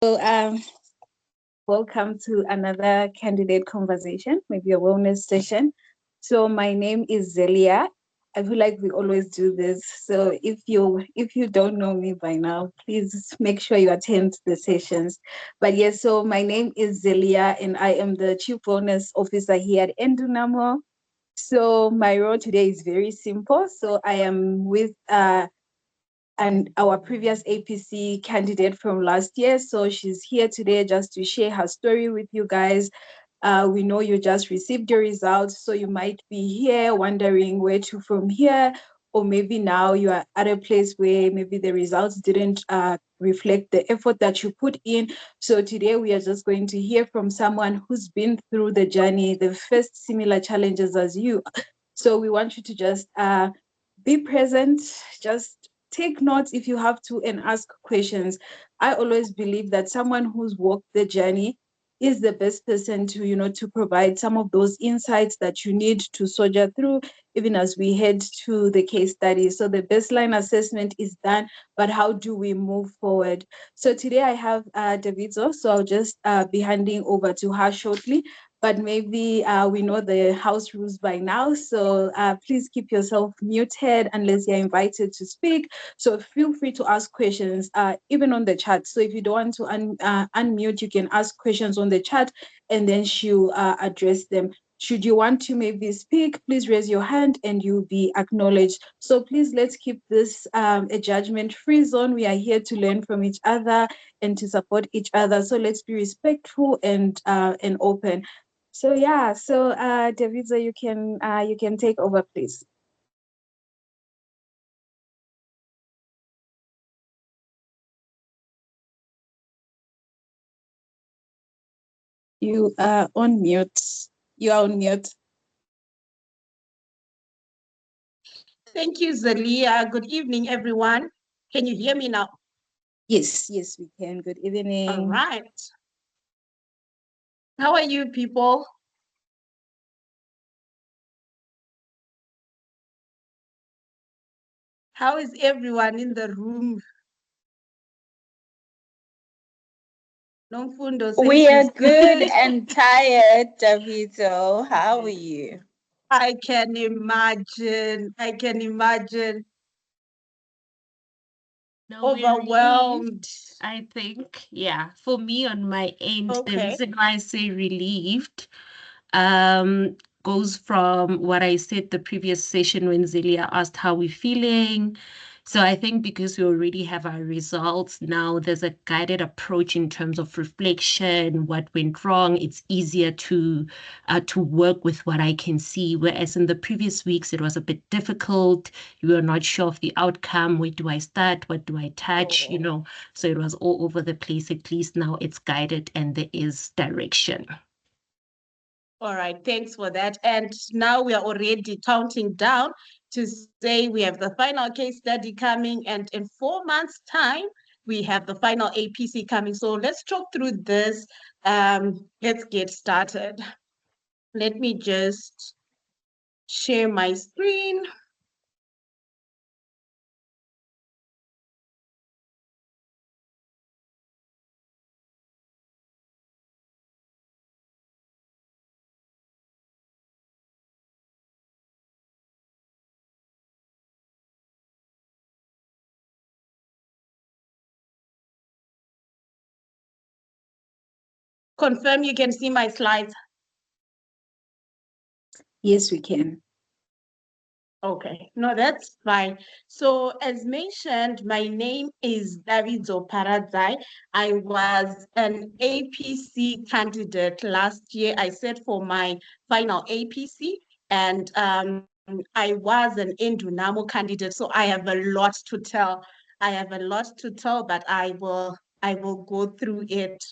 So, welcome to another candidate conversation, maybe a wellness session. So, my name is Zelia. I feel like we always do this. So, if you don't know me by now, please make sure you attend the sessions. But yes, so my name is Zelia, and I am the Chief Wellness Officer here at Endunamo. So, my role today is very simple. So, I am with and our previous APC candidate from last year. So she's here today just to share her story with you guys. We know you just received your results, so you might be here wondering where to from here, or maybe now you are at a place where maybe the results didn't reflect the effort that you put in. So today we are just going to hear from someone who's been through the journey, the first similar challenges as you. So we want you to just be present, just take notes if you have to, and ask questions. I always believe that someone who's walked the journey is the best person to, to provide some of those insights that you need to soldier through, even as we head to the case study. So the baseline assessment is done, but how do we move forward? So today I have Davidzo, so I'll just be handing over to her shortly. But maybe we know the house rules by now. So please keep yourself muted unless you're invited to speak. So feel free to ask questions, even on the chat. So if you don't want to unmute, you can ask questions on the chat and then she'll address them. Should you want to maybe speak, please raise your hand and you'll be acknowledged. So please, let's keep this a judgment-free zone. We are here to learn from each other and to support each other. So let's be respectful and open. So yeah, so Davidzo, you can take over, please. You are on mute. You are on mute. Thank you, Zalia. Good evening, everyone. Can you hear me now? Yes, we can. Good evening. All right. How are you, people? How is everyone in the room? We are good and tired, Davido. How are you? I can imagine. No, overwhelmed. I think, yeah. For me, on my end, the Okay. reason why I say relieved goes from what I said the previous session when Zelia asked how we're feeling. So I think because we already have our results now, there's a guided approach in terms of reflection, what went wrong. It's easier to work with what I can see. Whereas in the previous weeks, it was a bit difficult. You were not sure of the outcome. Where do I start? What do I touch? So it was all over the place. At least now it's guided and there is direction. All right, thanks for that. And now we are already counting down to say we have the final case study coming, and in 4 months' time, we have the final APC coming. So let's talk through this. Let's get started. Let me just share my screen. Confirm you can see my slides. Yes, we can. Okay, no, that's fine. So as mentioned, my name is Davidzo Paradzai. I was an APC candidate last year. I sat for my final APC, and I was an Endunamo candidate. So I have a lot to tell. But I will go through it.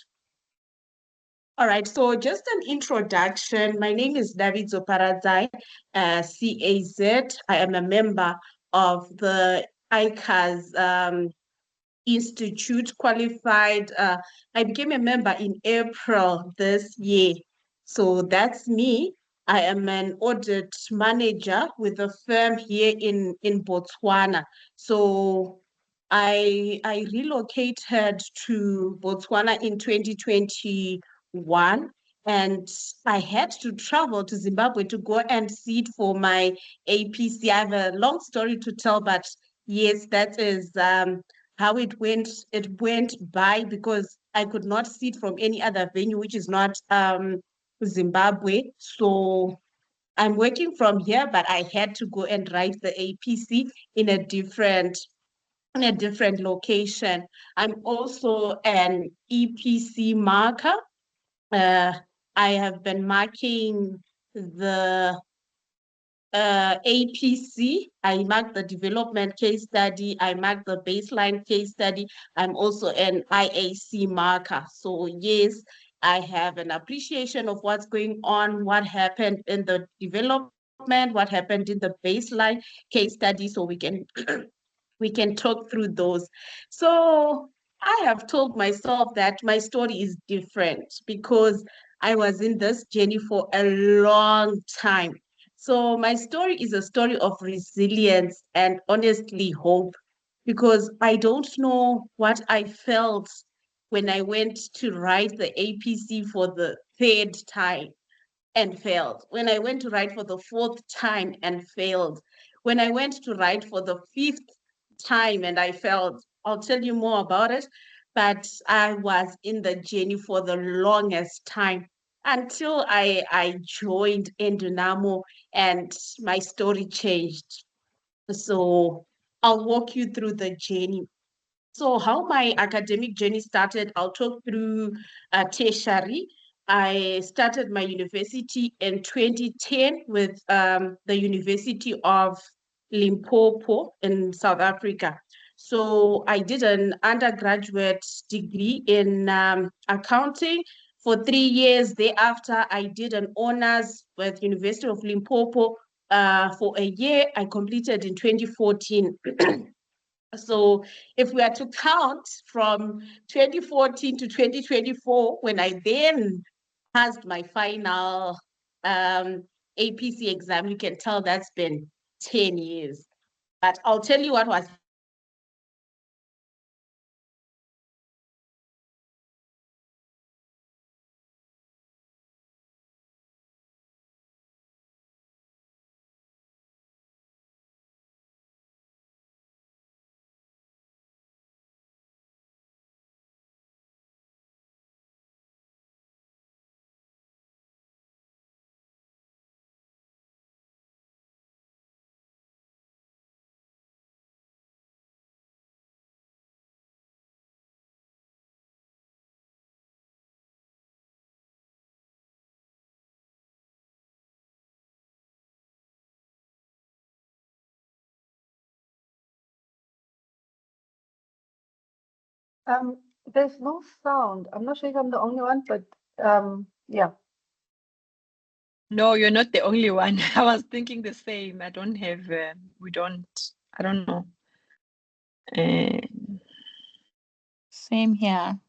All right, so just an introduction. My name is Davidzo Paradzai, CAZ. I am a member of the ICAS Institute qualified. I became a member in April this year. So that's me. I am an audit manager with a firm here in Botswana. So I relocated to Botswana in 2021, and I had to travel to Zimbabwe to go and sit for my APC. I have a long story to tell, but yes, that is how it went. It went by because I could not sit from any other venue, which is not Zimbabwe. So I'm working from here, but I had to go and write the APC in a different location. I'm also an EPC marker. Uh, I have been marking the APC. I mark the development case study. I mark the baseline case study. I'm also an IAC marker. So yes, I have an appreciation of what's going on, what happened in the development, what happened in the baseline case study, so we can talk through those. So I have told myself that my story is different because I was in this journey for a long time. So my story is a story of resilience and honestly hope, because I don't know what I felt when I went to write the APC for the third time and failed. When I went to write for the fourth time and failed. When I went to write for the fifth time and I failed. I'll tell you more about it. But I was in the journey for the longest time until I joined Endunamo and my story changed. So I'll walk you through the journey. So how my academic journey started, I'll talk through tertiary. I started my university in 2010 with the University of Limpopo in South Africa. So I did an undergraduate degree in accounting for 3 years. Thereafter, I did an honors with University of Limpopo for a year. I completed in 2014. So if we are to count from 2014 to 2024, when I then passed my final APC exam, you can tell that's been 10 years. But I'll tell you what was happening in my life before There's no sound. I'm not sure if I'm the only one, but yeah. No, you're not the only one. I was thinking the same. I don't have, I don't know. Uh, Same here.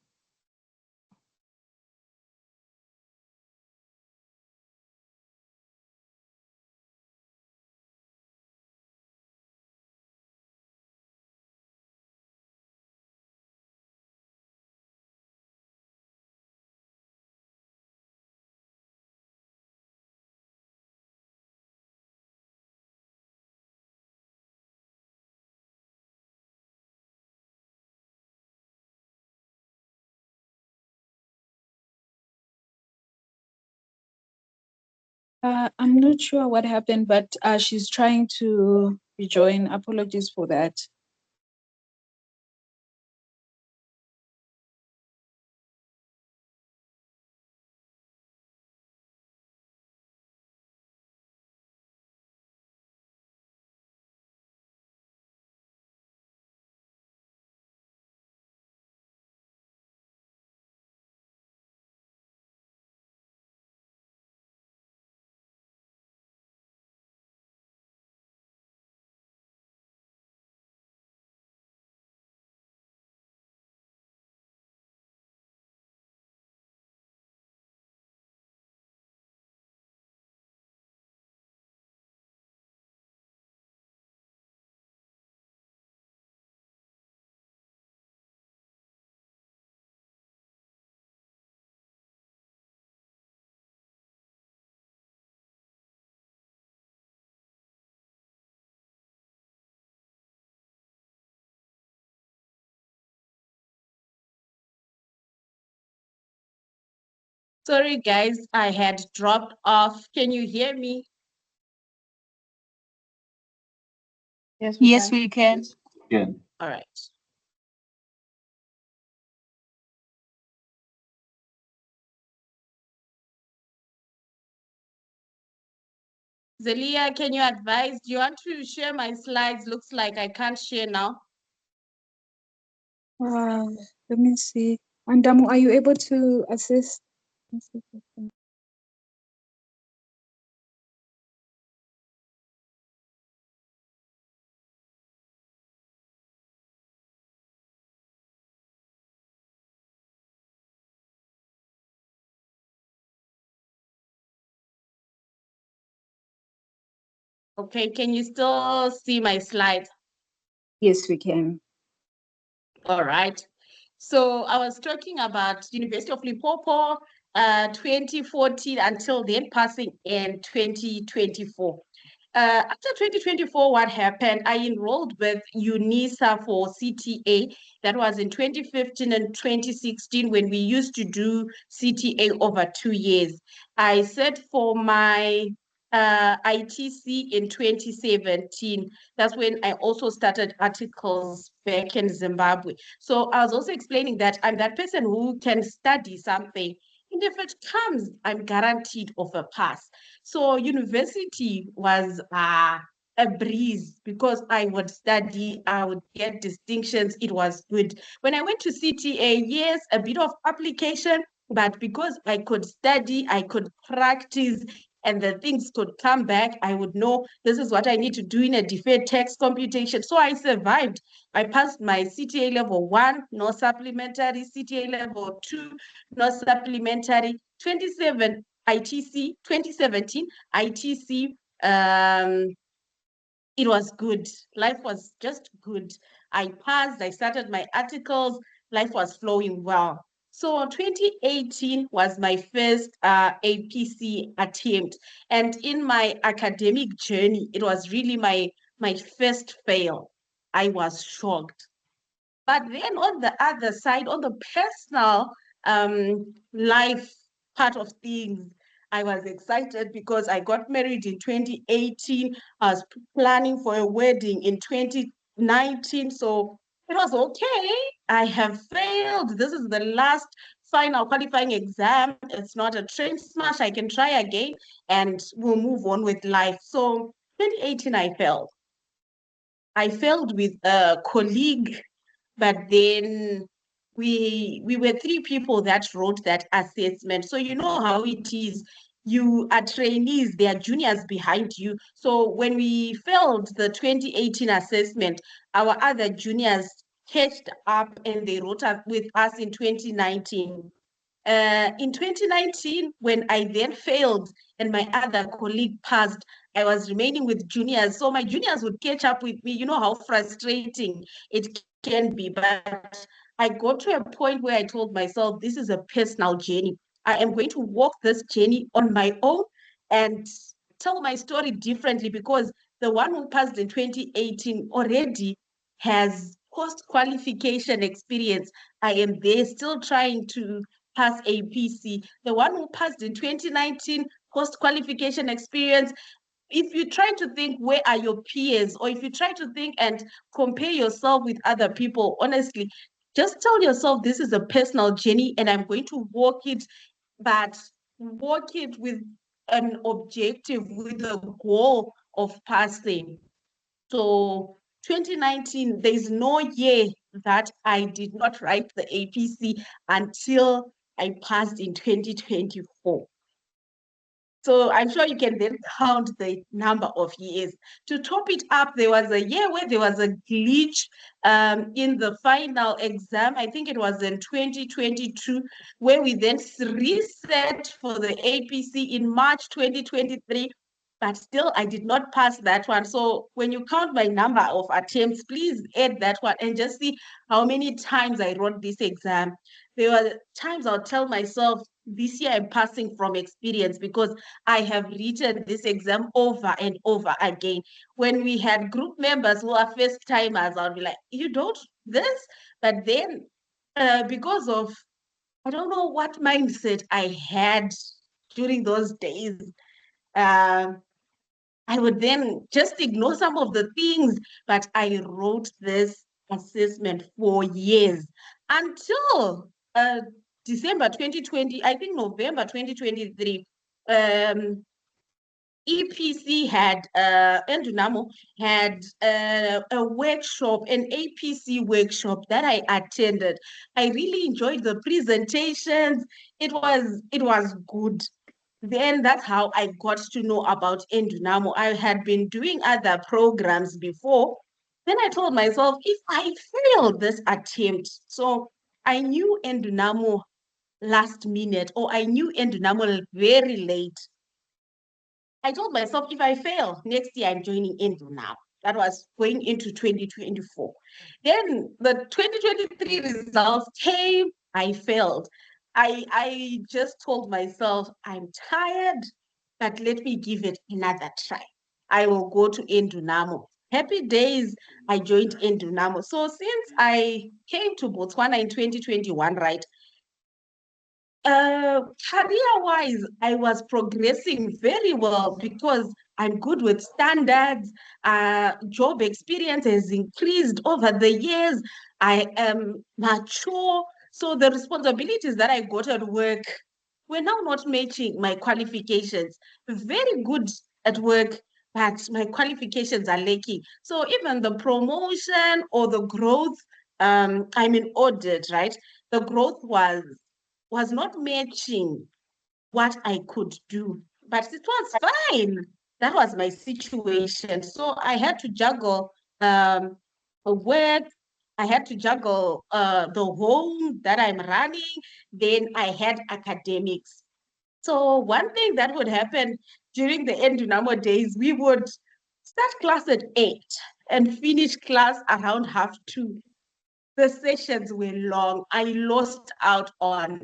I'm not sure what happened, but she's trying to rejoin. Apologies for that. Sorry, guys, I had dropped off. Can you hear me? Yes, Yes, we can. All right. Zelia, can you advise? Do you want to share my slides? Looks like I can't share now. Let me see. And Damu, are you able to assist? Okay, can you still see my slides? Yes, we can. All right. So I was talking about University of Limpopo, 2014 until then passing in 2024. After 2024, what happened? I enrolled with UNISA for CTA. That was in 2015 and 2016 when we used to do CTA over 2 years. I set for my ITC in 2017. That's when I also started articles back in Zimbabwe. So I was also explaining that I'm that person who can study something. And if it comes, I'm guaranteed of a pass. So university was a breeze because I would study, I would get distinctions. It was good. When I went to CTA, yes, a bit of application, but because I could study, I could practice, and the things could come back, I would know this is what I need to do in a deferred text computation. So I survived. I passed my CTA level 1, no supplementary, CTA level 2, no supplementary, 27 ITC, 2017 ITC. It was good. Life was just good. I passed, I started my articles, life was flowing well. So 2018 was my first APC attempt. And in my academic journey, it was really my first fail. I was shocked. But then on the other side, on the personal life part of things, I was excited because I got married in 2018. I was planning for a wedding in 2019. So it was okay. I have failed. This is the last final qualifying exam. It's not a train smash. I can try again and we'll move on with life. So 2018, I failed. I failed with a colleague, but then we were three people that wrote that assessment. So you know how it is. You are trainees, there are juniors behind you. So when we failed the 2018 assessment, our other juniors catched up and they wrote up with us in 2019. In 2019, when I then failed and my other colleague passed, I was remaining with juniors. So my juniors would catch up with me. You know how frustrating it can be. But I got to a point where I told myself, this is a personal journey. I am going to walk this journey on my own and tell my story differently because the one who passed in 2018 already has post-qualification experience. I am there still trying to pass APC. The one who passed in 2019, post-qualification experience. If you try to think where are your peers, or if you try to think and compare yourself with other people, honestly, just tell yourself this is a personal journey and I'm going to walk it, but walk it with an objective, with a goal of passing. So 2019, there's no year that I did not write the APC until I passed in 2024. So I'm sure you can then count the number of years. To top it up, there was a year where there was a glitch in the final exam. I think it was in 2022, where we then reset for the APC in March 2023. But still, I did not pass that one. So when you count my number of attempts, please add that one and just see how many times I wrote this exam. There were times I'll tell myself, this year I'm passing from experience because I have written this exam over and over again. When we had group members who are first timers, I'll be like, you don't this? But then because of I don't know what mindset I had during those days. Um, I would then just ignore some of the things, but I wrote this assessment for years until December 2020, I think November 2023. EPC had, Endunamo had a workshop, an APC workshop that I attended. I really enjoyed the presentations. It was good. Then that's how I got to know about Endunamo. I had been doing other programs before. Then I told myself, if I fail this attempt, so I knew Endunamo last minute, or I knew Endunamo very late. I told myself, if I fail, next year I'm joining Endunamo. That was going into 2024. Then the 2023 results came, I failed. I just told myself, I'm tired, but let me give it another try. I will go to Endunamo. Happy days, I joined Endunamo. So since I came to Botswana in 2021, right, career-wise, I was progressing very well because I'm good with standards. Job experience has increased over the years. I am mature. So the responsibilities that I got at work were now not matching my qualifications. Very good at work, but my qualifications are lacking. So even the promotion or the growth, I'm in audit, right? The growth was not matching what I could do, but it was fine. That was my situation. So I had to juggle work. I had to juggle the home that I'm running. Then I had academics. So one thing that would happen during the Endunamo days, we would start class at 8 and finish class around half 2. The sessions were long. I lost out on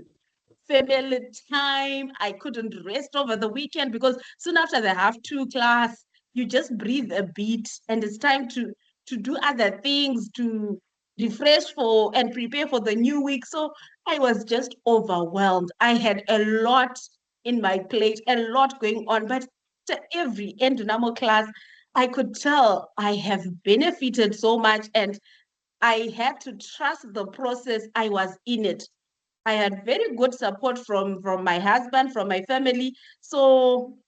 family time. I couldn't rest over the weekend because soon after the half 2 class, you just breathe a bit and it's time to do other things, to refresh for and prepare for the new week. So I was just overwhelmed. I had a lot in my plate, a lot going on, but to every Endunamo class, I could tell I have benefited so much, and I had to trust the process. I was in it. I had very good support from my husband, from my family. So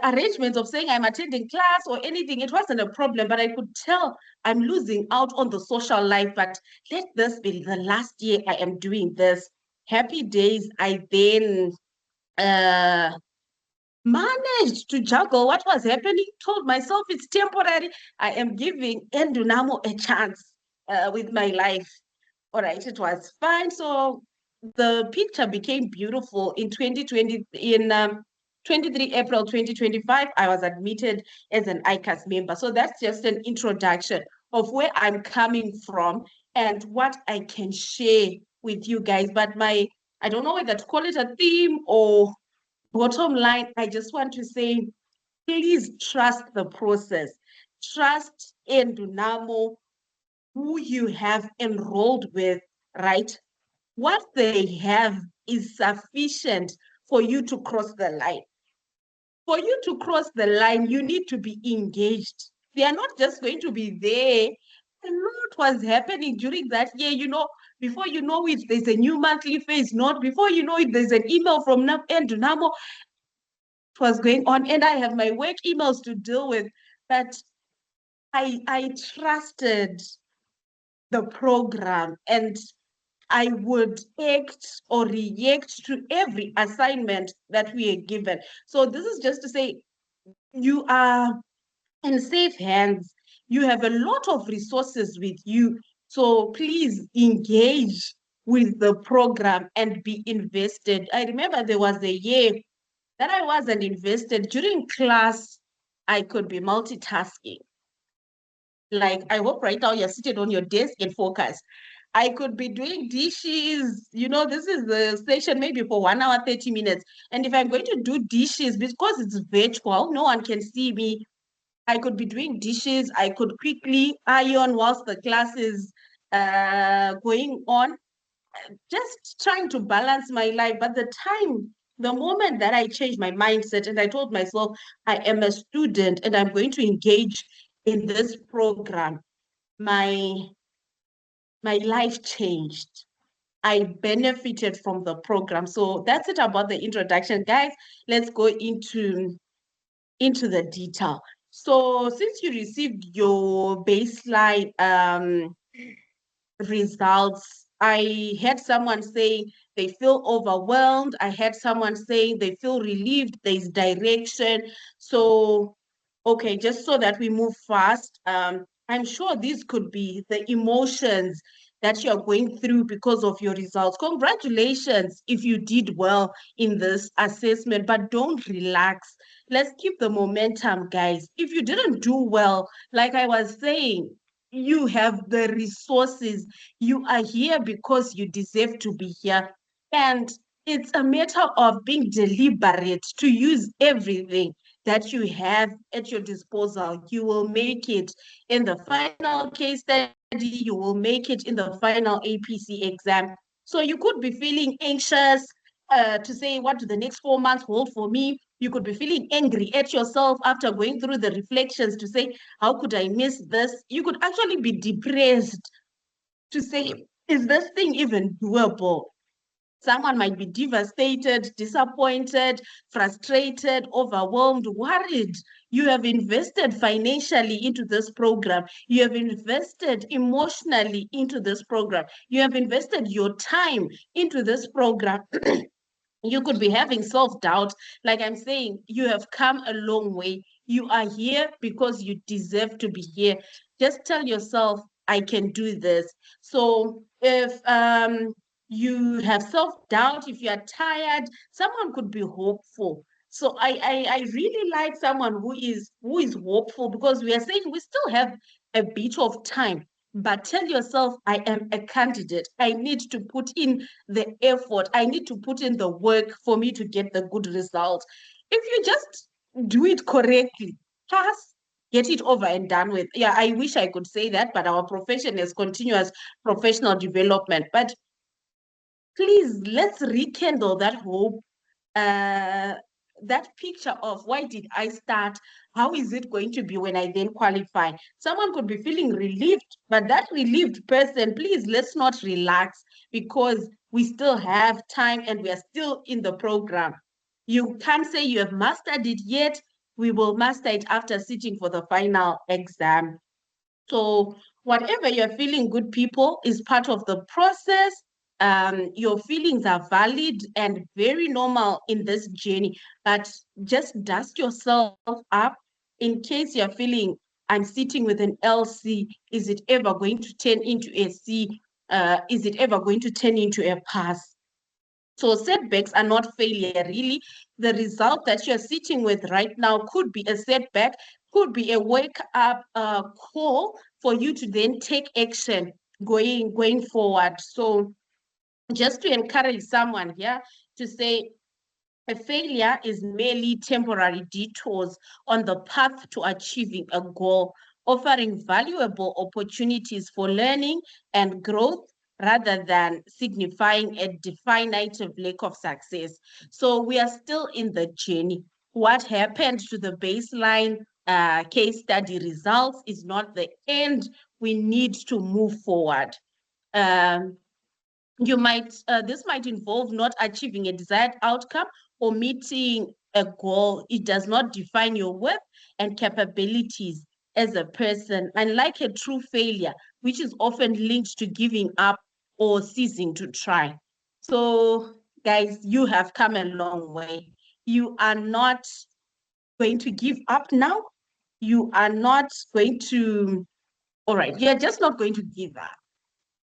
arrangements of saying I'm attending class or anything, it wasn't a problem, but I could tell I'm losing out on the social life. But let this be the last year I am doing this. Happy days. I then managed to juggle what was happening, told myself it's temporary. I am giving Endunamo a chance with my life. All right, it was fine. So the picture became beautiful in 2020. In 23 April 2025, I was admitted as an ICAS member. So that's just an introduction of where I'm coming from and what I can share with you guys. But I don't know whether to call it a theme or bottom line, I just want to say, please trust the process. Trust Endunamo, who you have enrolled with, right? What they have is sufficient for you to cross the line. For you to cross the line, you need to be engaged. They are not just going to be there. A lot was happening during that year, before you know it, there's a new monthly phase note. Before you know it, there's an email from Endunamo. It was going on, and I have my work emails to deal with. But I trusted the program, and I would act or react to every assignment that we are given. So this is just to say, you are in safe hands. You have a lot of resources with you. So please engage with the program and be invested. I remember there was a year that I wasn't invested. During class, I could be multitasking. Like, I hope right now you're seated on your desk and focused. I could be doing dishes. This is the session maybe for 1 hour, 30 minutes. And if I'm going to do dishes, because it's virtual, no one can see me, I could be doing dishes. I could quickly iron whilst the class is going on. just trying to balance my life. But the moment that I changed my mindset and I told myself, I am a student and I'm going to engage in this program, my life changed. I benefited from the program. So that's it about the introduction. Guys, let's go into the detail. So since you received your baseline results, I had someone saying they feel overwhelmed. I had someone saying they feel relieved. There's direction. So, okay, just so that we move fast, I'm sure these could be the emotions that you're going through because of your results. Congratulations if you did well in this assessment, but don't relax. Let's keep the momentum, guys. If you didn't do well, like I was saying, you have the resources. You are here because you deserve to be here. And it's a matter of being deliberate to use everything that you have at your disposal. You will make it in the final case study, you will make it in the final APC exam. So you could be feeling anxious to say, what do the next 4 months hold for me? You could be feeling angry at yourself after going through the reflections to say, how could I miss this? You could actually be depressed to say, is this thing even doable? Someone might be devastated, disappointed, frustrated, overwhelmed, worried. You have invested financially into this program. You have invested emotionally into this program. You have invested your time into this program. You could be having self-doubt. Like I'm saying, you have come a long way. You are here because you deserve to be here. Just tell yourself, I can do this. So if you have self-doubt, if you are tired, someone could be hopeful. So I really like someone who is hopeful, because we are saying we still have a bit of time. But tell yourself, I am a candidate. I need to put in the effort. I need to put in the work for me to get the good result. If you just do it correctly, pass, get it over and done with. Yeah, I wish I could say that, but our profession is continuous professional development. But please, let's rekindle that hope, that picture of why did I start? How is it going to be when I then qualify? Someone could be feeling relieved, but that relieved person, please, let's not relax, because we still have time and we are still in the program. You can't say you have mastered it yet. We will master it after sitting for the final exam. So whatever you're feeling, good people, is part of the process. Your feelings are valid and very normal in this journey, but just dust yourself up in case you're feeling, I'm sitting with an LC. Is it ever going to turn into a C? Is it ever going to turn into a pass? So setbacks are not failure, really. The result that you're sitting with right now could be a setback, could be a wake-up call for you to then take action going forward. So just to encourage someone here to say, a failure is merely temporary detours on the path to achieving a goal, offering valuable opportunities for learning and growth rather than signifying a definitive lack of success. So we are still in the journey. What happened to the baseline case study results is not the end. We need to move forward. This might involve not achieving a desired outcome or meeting a goal. It does not define your worth and capabilities as a person, unlike a true failure, which is often linked to giving up or ceasing to try. So, guys, you have come a long way. You are not going to give up now. You are not going to, all right, you're just not going to give up.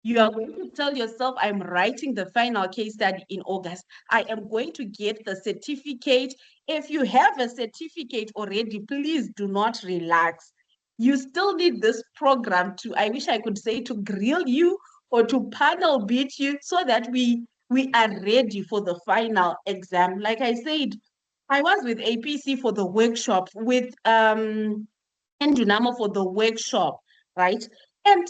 You are going to tell yourself, I'm writing the final case study in August. I am going to get the certificate. If you have a certificate already, please do not relax. You still need this program to, I wish I could say, to grill you or to panel beat you so that we are ready for the final exam. Like I said, I was with APC for the workshop, with Ndunamo for the workshop, right? And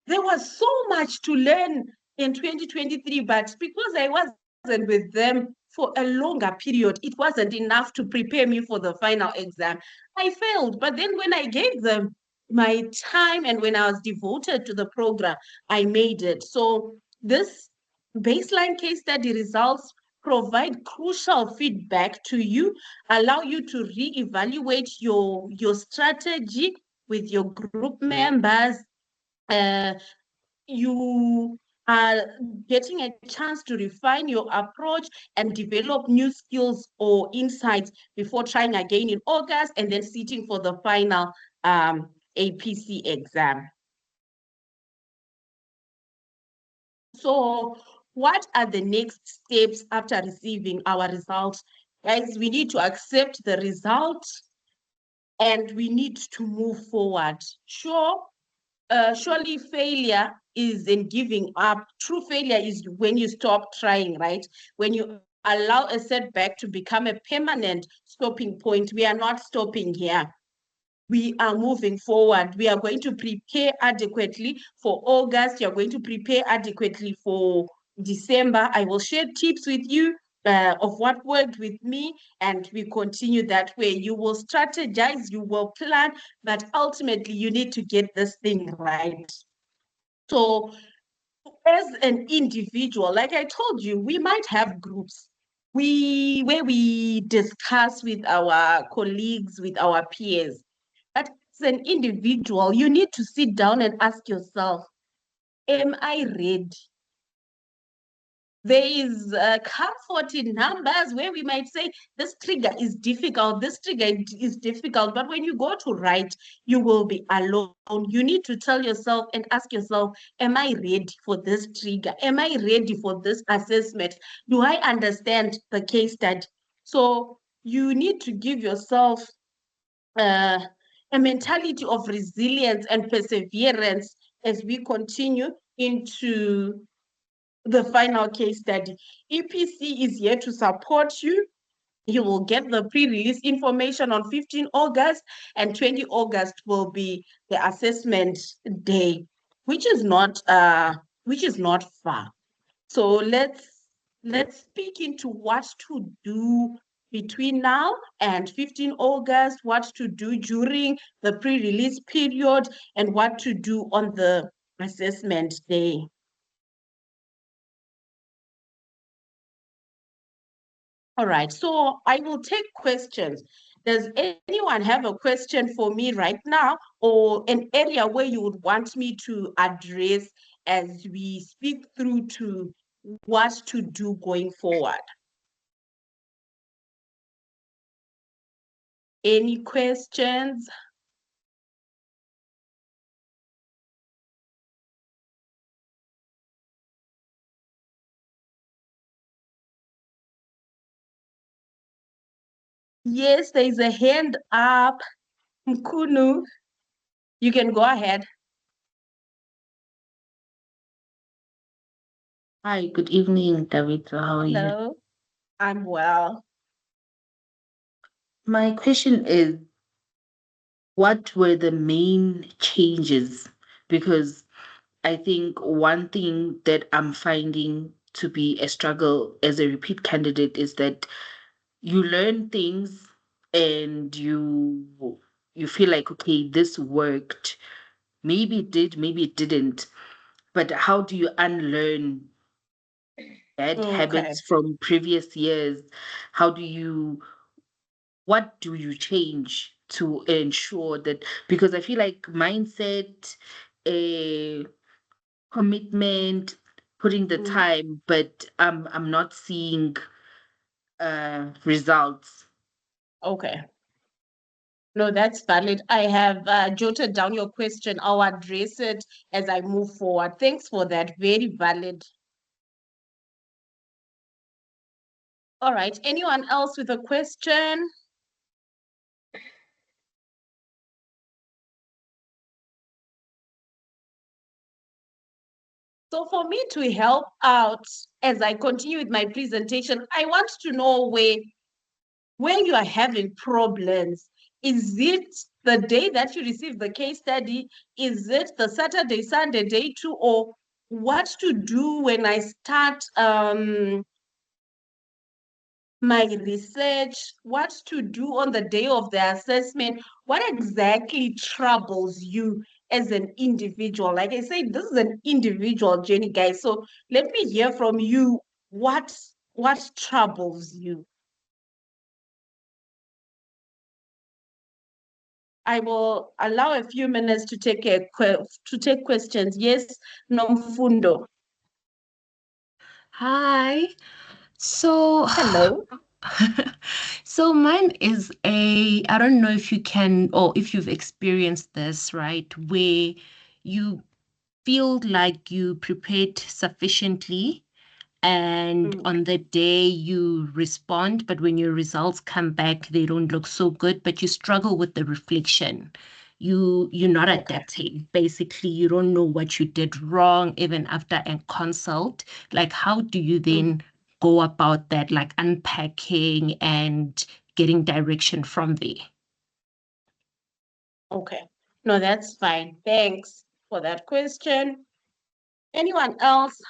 there was so much to learn in 2023, but because I wasn't with them for a longer period, it wasn't enough to prepare me for the final exam. I failed, but then when I gave them my time and when I was devoted to the program, I made it. So this baseline case study results provide crucial feedback to you, allow you to reevaluate your strategy with your group members. You are getting a chance to refine your approach and develop new skills or insights before trying again in August and then sitting for the final APC exam. So what are the next steps after receiving our results? Guys, we need to accept the result and we need to move forward. Surely failure isn't giving up. True failure is when you stop trying, right? When you allow a setback to become a permanent stopping point. We are not stopping here. We are moving forward. We are going to prepare adequately for August. You're going to prepare adequately for December. I will share tips with you of what worked with me, and we continue that way. You will strategize, you will plan, but ultimately you need to get this thing right. So as an individual, like I told you, we might have groups where we discuss with our colleagues, with our peers. But as an individual, you need to sit down and ask yourself, am I ready? There is comfort in numbers where we might say this trigger is difficult, this trigger is difficult, but when you go to write, you will be alone. You need to tell yourself and ask yourself, am I ready for this trigger? Am I ready for this assessment? Do I understand the case study? So you need to give yourself a mentality of resilience and perseverance as we continue into the final case study. EPC is here to support you. You will get the pre-release information on 15 August and 20 August will be the assessment day, which is not far. So let's speak into what to do between now and 15 August, what to do during the pre-release period, and what to do on the assessment day. All right, so I will take questions. Does anyone have a question for me right now, or an area where you would want me to address as we speak through to what to do going forward? Any questions? Yes, there is a hand up. Mkunu, you can go ahead. Hi, good evening, David. How are you? Hello, I'm well. My question is, what were the main changes? Because I think one thing that I'm finding to be a struggle as a repeat candidate is that you learn things and you feel like, okay, this worked. Maybe it did, maybe it didn't. But how do you unlearn bad Okay. habits from previous years? How do you what do you change to ensure that, because I feel like mindset, a commitment, putting the time, but I'm not seeing results. Okay. No, that's valid. I have jotted down your question. I'll address it as I move forward. Thanks for that. Very valid. All right. Anyone else with a question? So for me to help out as I continue with my presentation, I want to know where you are having problems. Is it the day that you receive the case study? Is it the Saturday, Sunday day too? Or what to do when I start my research, what to do on the day of the assessment, what exactly troubles you as an individual. Like I said, this is an individual journey, guys. So let me hear from you. What troubles you? I will allow a few minutes to take questions. Yes, Nomfundo. Hi. So, Hello. so mine is I don't know if you can or if you've experienced this, right? Where you feel like you prepared sufficiently and Mm, on the day you respond, but when your results come back, they don't look so good, but you struggle with the reflection. You're not okay. adapting. Basically, you don't know what you did wrong even after a consult. Like, how do you Mm, then go about that, like unpacking and getting direction from there? okay. No, that's fine. Thanks for that question. Anyone else?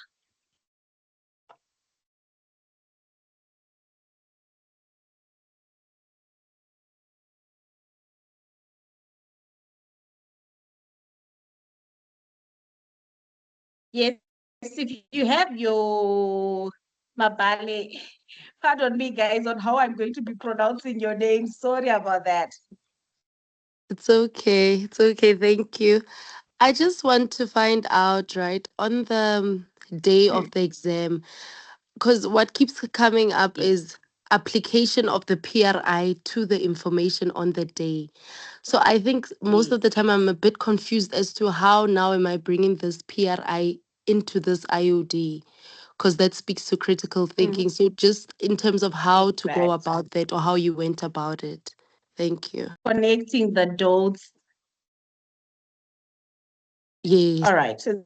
Yes, if you have your Mabale, pardon me, guys, on how I'm going to be pronouncing your name. Sorry about that. It's okay. It's okay. Thank you. I just want to find out, right, on the day of the exam, because what keeps coming up Yes. is application of the PRI to the information on the day. So I think most Yes. of the time I'm a bit confused as to how now am I bringing this PRI into this IOD, because that speaks to critical Mm, thinking. So just in terms of how to go exact. about that or how you went about it. Thank you. Connecting the dots. Yes. All right, so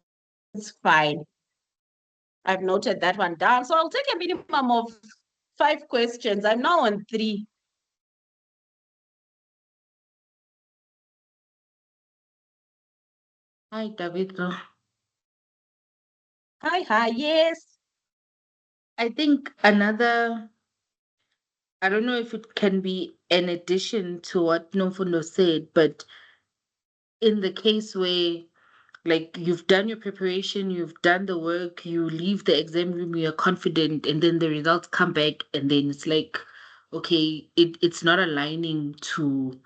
it's fine. I've noted that one down. So I'll take a minimum of 5 questions. I'm now on 3. Hi, David. Hi, yes. I think I don't know if it can be an addition to what Nomfundo said, but in the case where like you've done your preparation, you've done the work, you leave the exam room, you're confident, and then the results come back, and then it's like, okay, it's not aligning to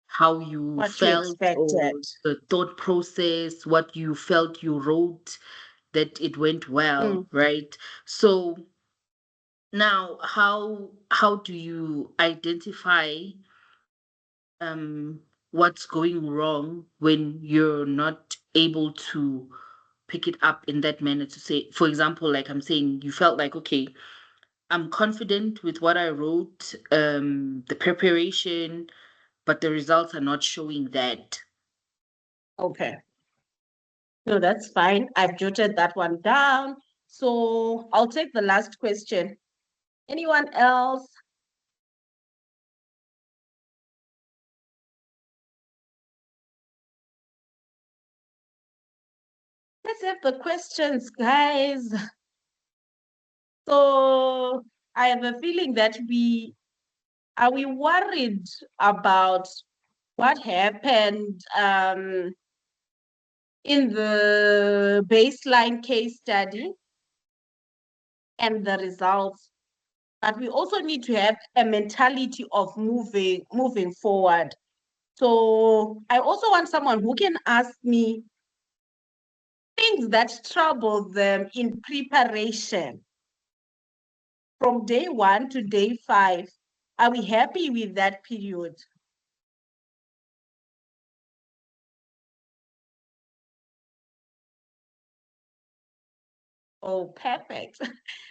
how you What you felt expected. or the thought process, what you felt you wrote, that it went well, Mm, right? So now, how do you identify what's going wrong when you're not able to pick it up in that manner to say, for example, like I'm saying, you felt like, okay, I'm confident with what I wrote, the preparation, but the results are not showing that. okay. No, that's fine. I've jotted that one down. So I'll take the last question. Anyone else? Let's have the questions, guys. So I have a feeling that are we worried about what happened in the baseline case study and the results, but we also need to have a mentality of moving forward. So I also want someone who can ask me things that trouble them in preparation from day 1 to day 5. Are we happy with that period? Oh, perfect.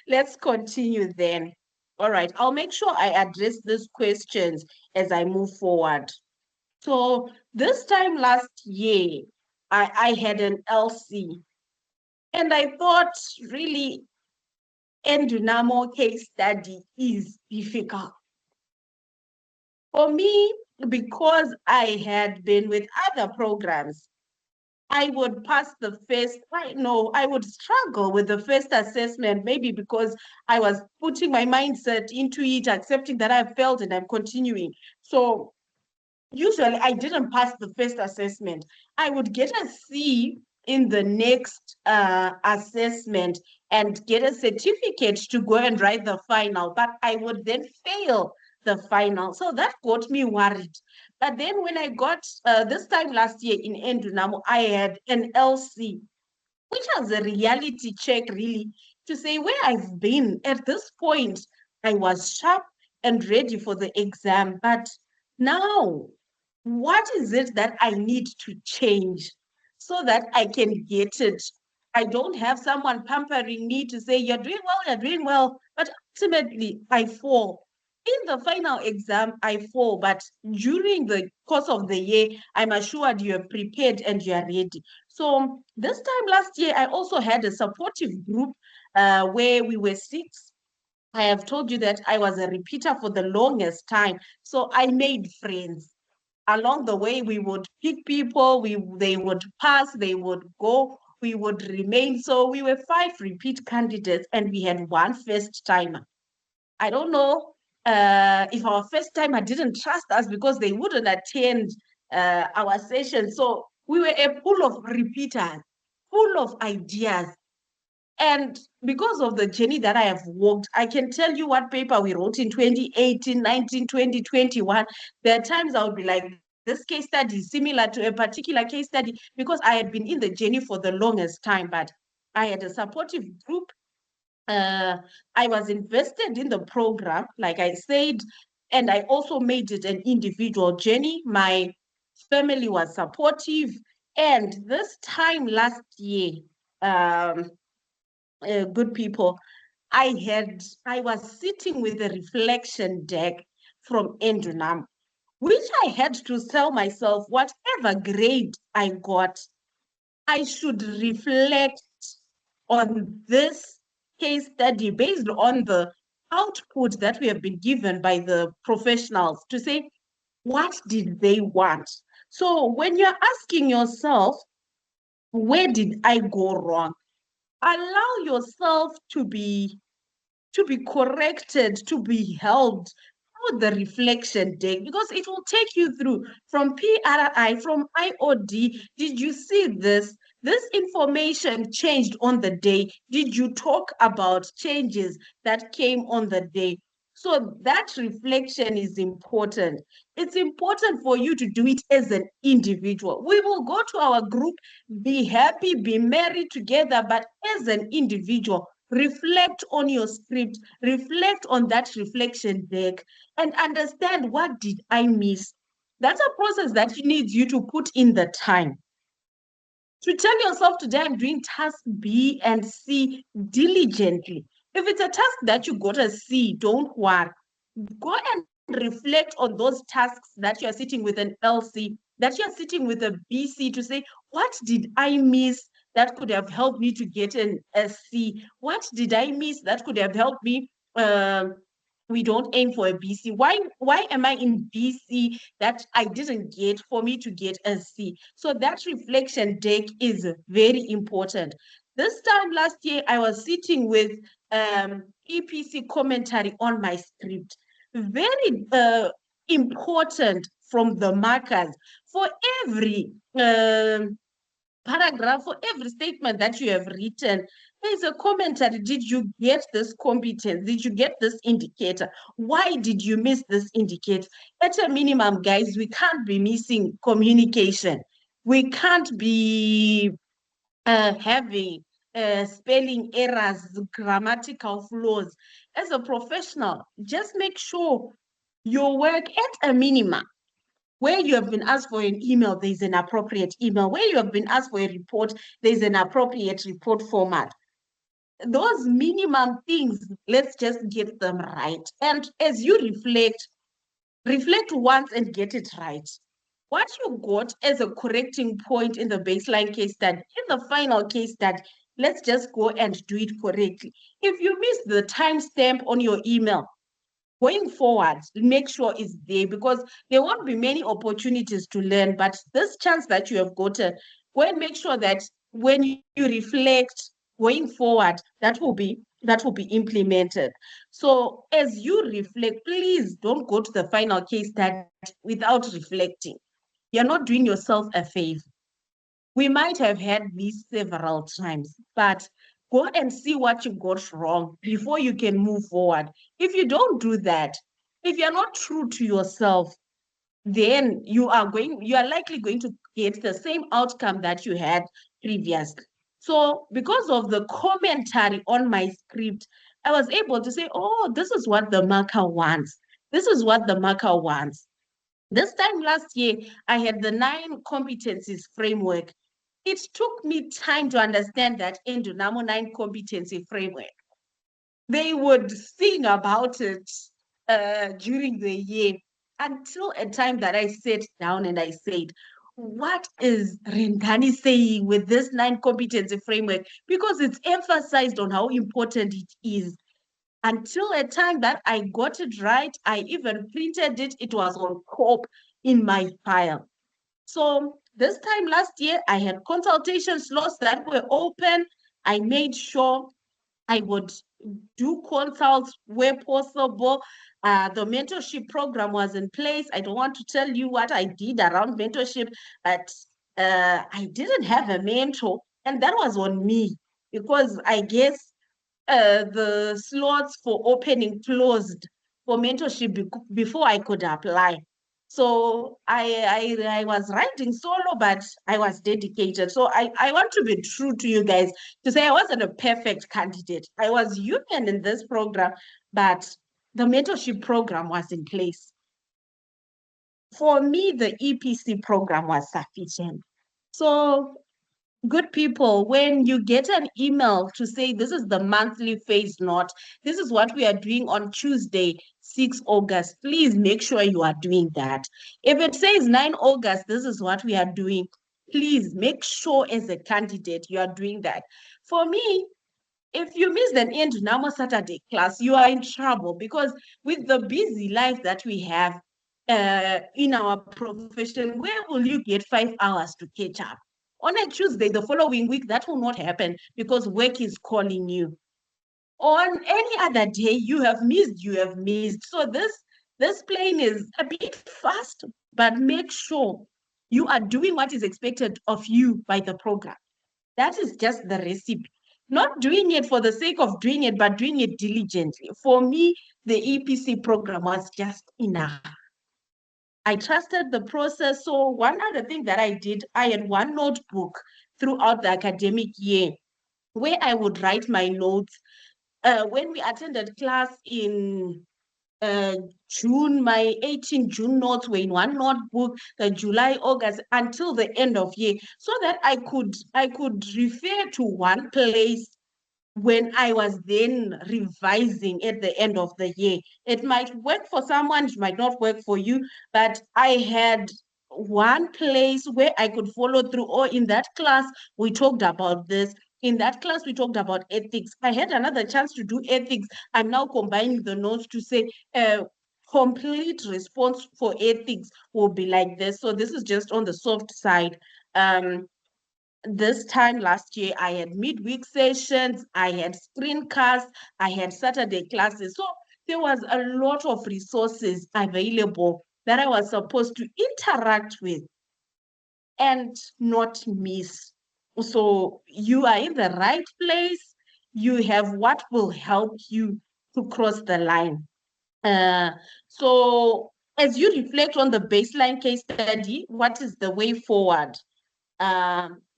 Let's continue then. All right, I'll make sure I address these questions as I move forward. So this time last year, I had an LC, and I thought really Endunamo case study is difficult. For me, because I had been with other programs, I would pass the first, I would struggle with the first assessment, maybe because I was putting my mindset into it, accepting that I failed and I'm continuing. So usually I didn't pass the first assessment. I would get a C in the next assessment and get a certificate to go and write the final, but I would then fail the final. So that got me worried. But then when I got, this time last year in Endunamo, I had an LC, which was a reality check really to say where I've been. At this point, I was sharp and ready for the exam. But now, what is it that I need to change so that I can get it? I don't have someone pampering me to say, you're doing well, but ultimately I fall. In the final exam, I fall, but during the course of the year, I'm assured you're prepared and you're ready. So this time last year, I also had a supportive group where we were 6. I have told you that I was a repeater for the longest time. So I made friends. Along the way, we would pick people, they would pass, they would go, we would remain. So we were 5 repeat candidates and we had 1 first timer. I don't know if our first timer didn't trust us because they wouldn't attend our session. So we were a pool of repeaters, full of ideas. And because of the journey that I have walked, I can tell you what paper we wrote in 2018, 19, 20, 21. There are times I would be like, this case study is similar to a particular case study because I had been in the journey for the longest time, but I had a supportive group. I was invested in the program, like I said, and I also made it an individual journey. My family was supportive. And this time last year, good people, I was sitting with a reflection deck from Endunam, which I had to tell myself, whatever grade I got, I should reflect on this case study based on the output that we have been given by the professionals to say, what did they want? So when you're asking yourself, where did I go wrong? Allow yourself to be corrected, to be helped through the reflection deck, because it will take you through from PRI, from IOD. Did you see this? This information changed on the day. Did you talk about changes that came on the day? So that reflection is important. It's important for you to do it as an individual. We will go to our group, be happy, be merry together, but as an individual, reflect on your script, reflect on that reflection deck, and understand, what did I miss? That's a process that needs you to put in the time. To tell yourself, today I'm doing task B and C diligently. If it's a task that you got a C, don't worry. Go and reflect on those tasks that you're sitting with an LC, that you're sitting with a BC, to say, what did I miss that could have helped me to get an SC? What did I miss that could have helped me? We don't aim for a BC. Why am I in BC that I didn't get for me to get a C? So that reflection deck is very important. This time last year, I was sitting with EPC commentary on my script. Very important from the markers. For every paragraph, for every statement that you have written, there's a commentary. Did you get this competence? Did you get this indicator? Why did you miss this indicator? At a minimum, guys, we can't be missing communication. We can't be having spelling errors, grammatical flaws. As a professional, just make sure your work at a minimum. Where you have been asked for an email, there's an appropriate email. Where you have been asked for a report, there's an appropriate report format. Those minimum things, let's just get them right. And as you reflect once and get it right. What you got as a correcting point in the baseline case study, in the final case study, let's just go and do it correctly. If you miss the timestamp on your email, going forward, make sure it's there, because there won't be many opportunities to learn, but this chance that you have gotten, go and make sure that when you reflect going forward, that will be implemented. So as you reflect, please don't go to the final case study without reflecting. You're not doing yourself a favor. We might have had these several times, but go and see what you got wrong before you can move forward. If you don't do that, if you're not true to yourself, then you are likely going to get the same outcome that you had previously. So because of the commentary on my script, I was able to say, oh, this is what the marker wants. This is what the marker wants. This time last year, I had the 9 competencies framework. It took me time to understand that Endunamo 9 competency framework. They would sing about it during the year until a time that I sat down and I said, what is Rendani saying with this 9 competency framework? Because it's emphasized on how important it is. Until a time that I got it right, I even printed it. It was on top in my file. So this time last year, I had consultation slots that were open. I made sure I would do consults where possible. The mentorship program was in place. I don't want to tell you what I did around mentorship, but I didn't have a mentor, and that was on me because I guess the slots for opening closed for mentorship before I could apply. So I was writing solo, but I was dedicated. So I want to be true to you guys to say I wasn't a perfect candidate. I was human in this program, but the mentorship program was in place. For me, the EPC program was sufficient. So good people, when you get an email to say this is the monthly phase note, this is what we are doing on Tuesday, 6 August, please make sure you are doing that. If it says 9 August, this is what we are doing, please make sure as a candidate you are doing that. For me, if you miss an Endunamo Saturday class, you are in trouble because with the busy life that we have in our profession, where will you get 5 hours to catch up? On a Tuesday, the following week, that will not happen because work is calling you. On any other day, you have missed, you have missed. So this plane is a bit fast, but make sure you are doing what is expected of you by the program. That is just the recipe. Not doing it for the sake of doing it, but doing it diligently. For me, the EPC program was just enough. I trusted the process. So one other thing that I did, I had one notebook throughout the academic year where I would write my notes. When we attended class in June, my 18 June notes were in one notebook, the July, August, until the end of year, so that I could refer to one place when I was then revising at the end of the year. It might work for someone, it might not work for you, but I had one place where I could follow through. Or in that class, we talked about this. In that class, we talked about ethics. I had another chance to do ethics. I'm now combining the notes to say, complete response for ethics will be like this. So this is just on the soft side. This time last year, I had midweek sessions, I had screencasts, I had Saturday classes. So there was a lot of resources available that I was supposed to interact with and not miss. So you are in the right place. You have what will help you to cross the line. So as you reflect on the baseline case study, what is the way forward?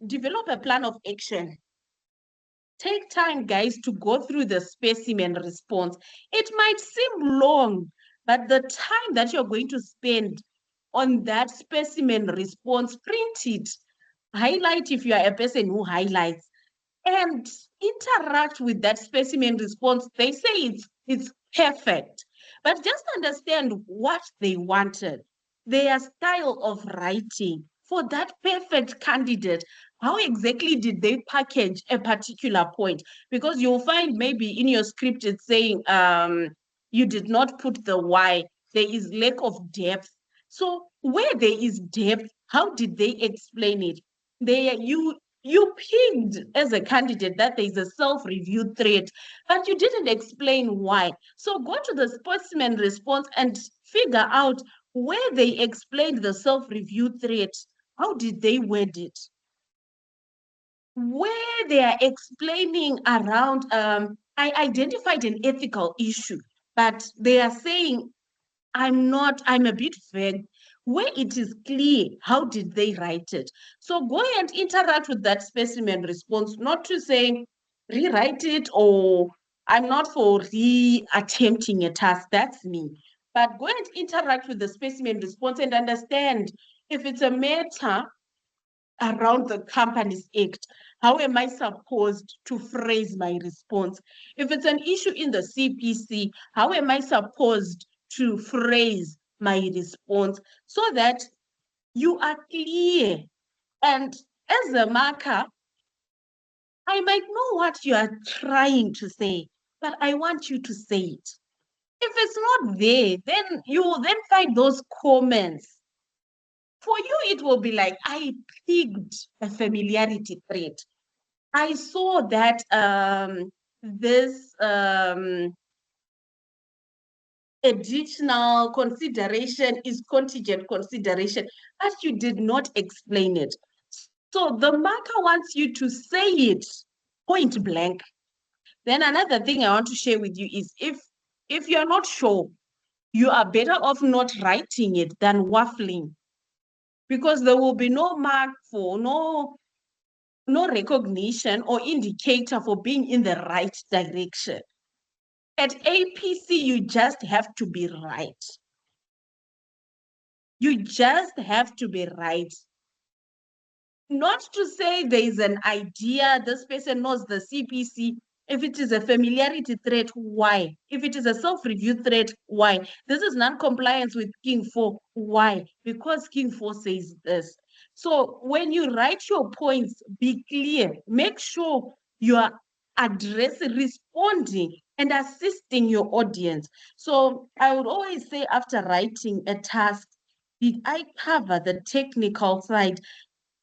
Develop a plan of action. Take time, guys, to go through the specimen response. It might seem long, but the time that you're going to spend on that specimen response, print it, highlight if you are a person who highlights, and interact with that specimen response. They say it's perfect, but just understand what they wanted, their style of writing for that perfect candidate. How exactly did they package a particular point? Because you'll find maybe in your script it's saying you did not put the why. There is lack of depth. So where there is depth, how did they explain it? you picked as a candidate that there is a self-review threat, but you didn't explain why. So go to the specimen response and figure out where they explained the self-review threat. How did they word it? Where they are explaining around, I identified an ethical issue, but they are saying, I'm a bit vague. Where it is clear, how did they write it? So go and interact with that specimen response, not to say rewrite it, or I'm not for re-attempting a task, that's me. But go and interact with the specimen response and understand if it's a matter around the Companies Act, how am I supposed to phrase my response? If it's an issue in the CPC, how am I supposed to phrase my response so that you are clear? And as a marker, I might know what you are trying to say, but I want you to say it. If it's not there, then you will then find those comments. For you, it will be like, I picked a familiarity trait. I saw that this additional consideration is contingent consideration, but you did not explain it. So the marker wants you to say it point blank. Then another thing I want to share with you is if you're not sure, you are better off not writing it than waffling, because there will be no mark for no recognition or indicator for being in the right direction. At APC, you just have to be right. You just have to be right. Not to say there is an idea, this person knows the CPC. If it is a familiarity threat, why? If it is a self-review threat, why? This is non-compliance with King 4, why? Because King 4 says this. So when you write your points, be clear. Make sure you are addressing, responding, and assisting your audience. So I would always say, after writing a task, did I cover the technical side?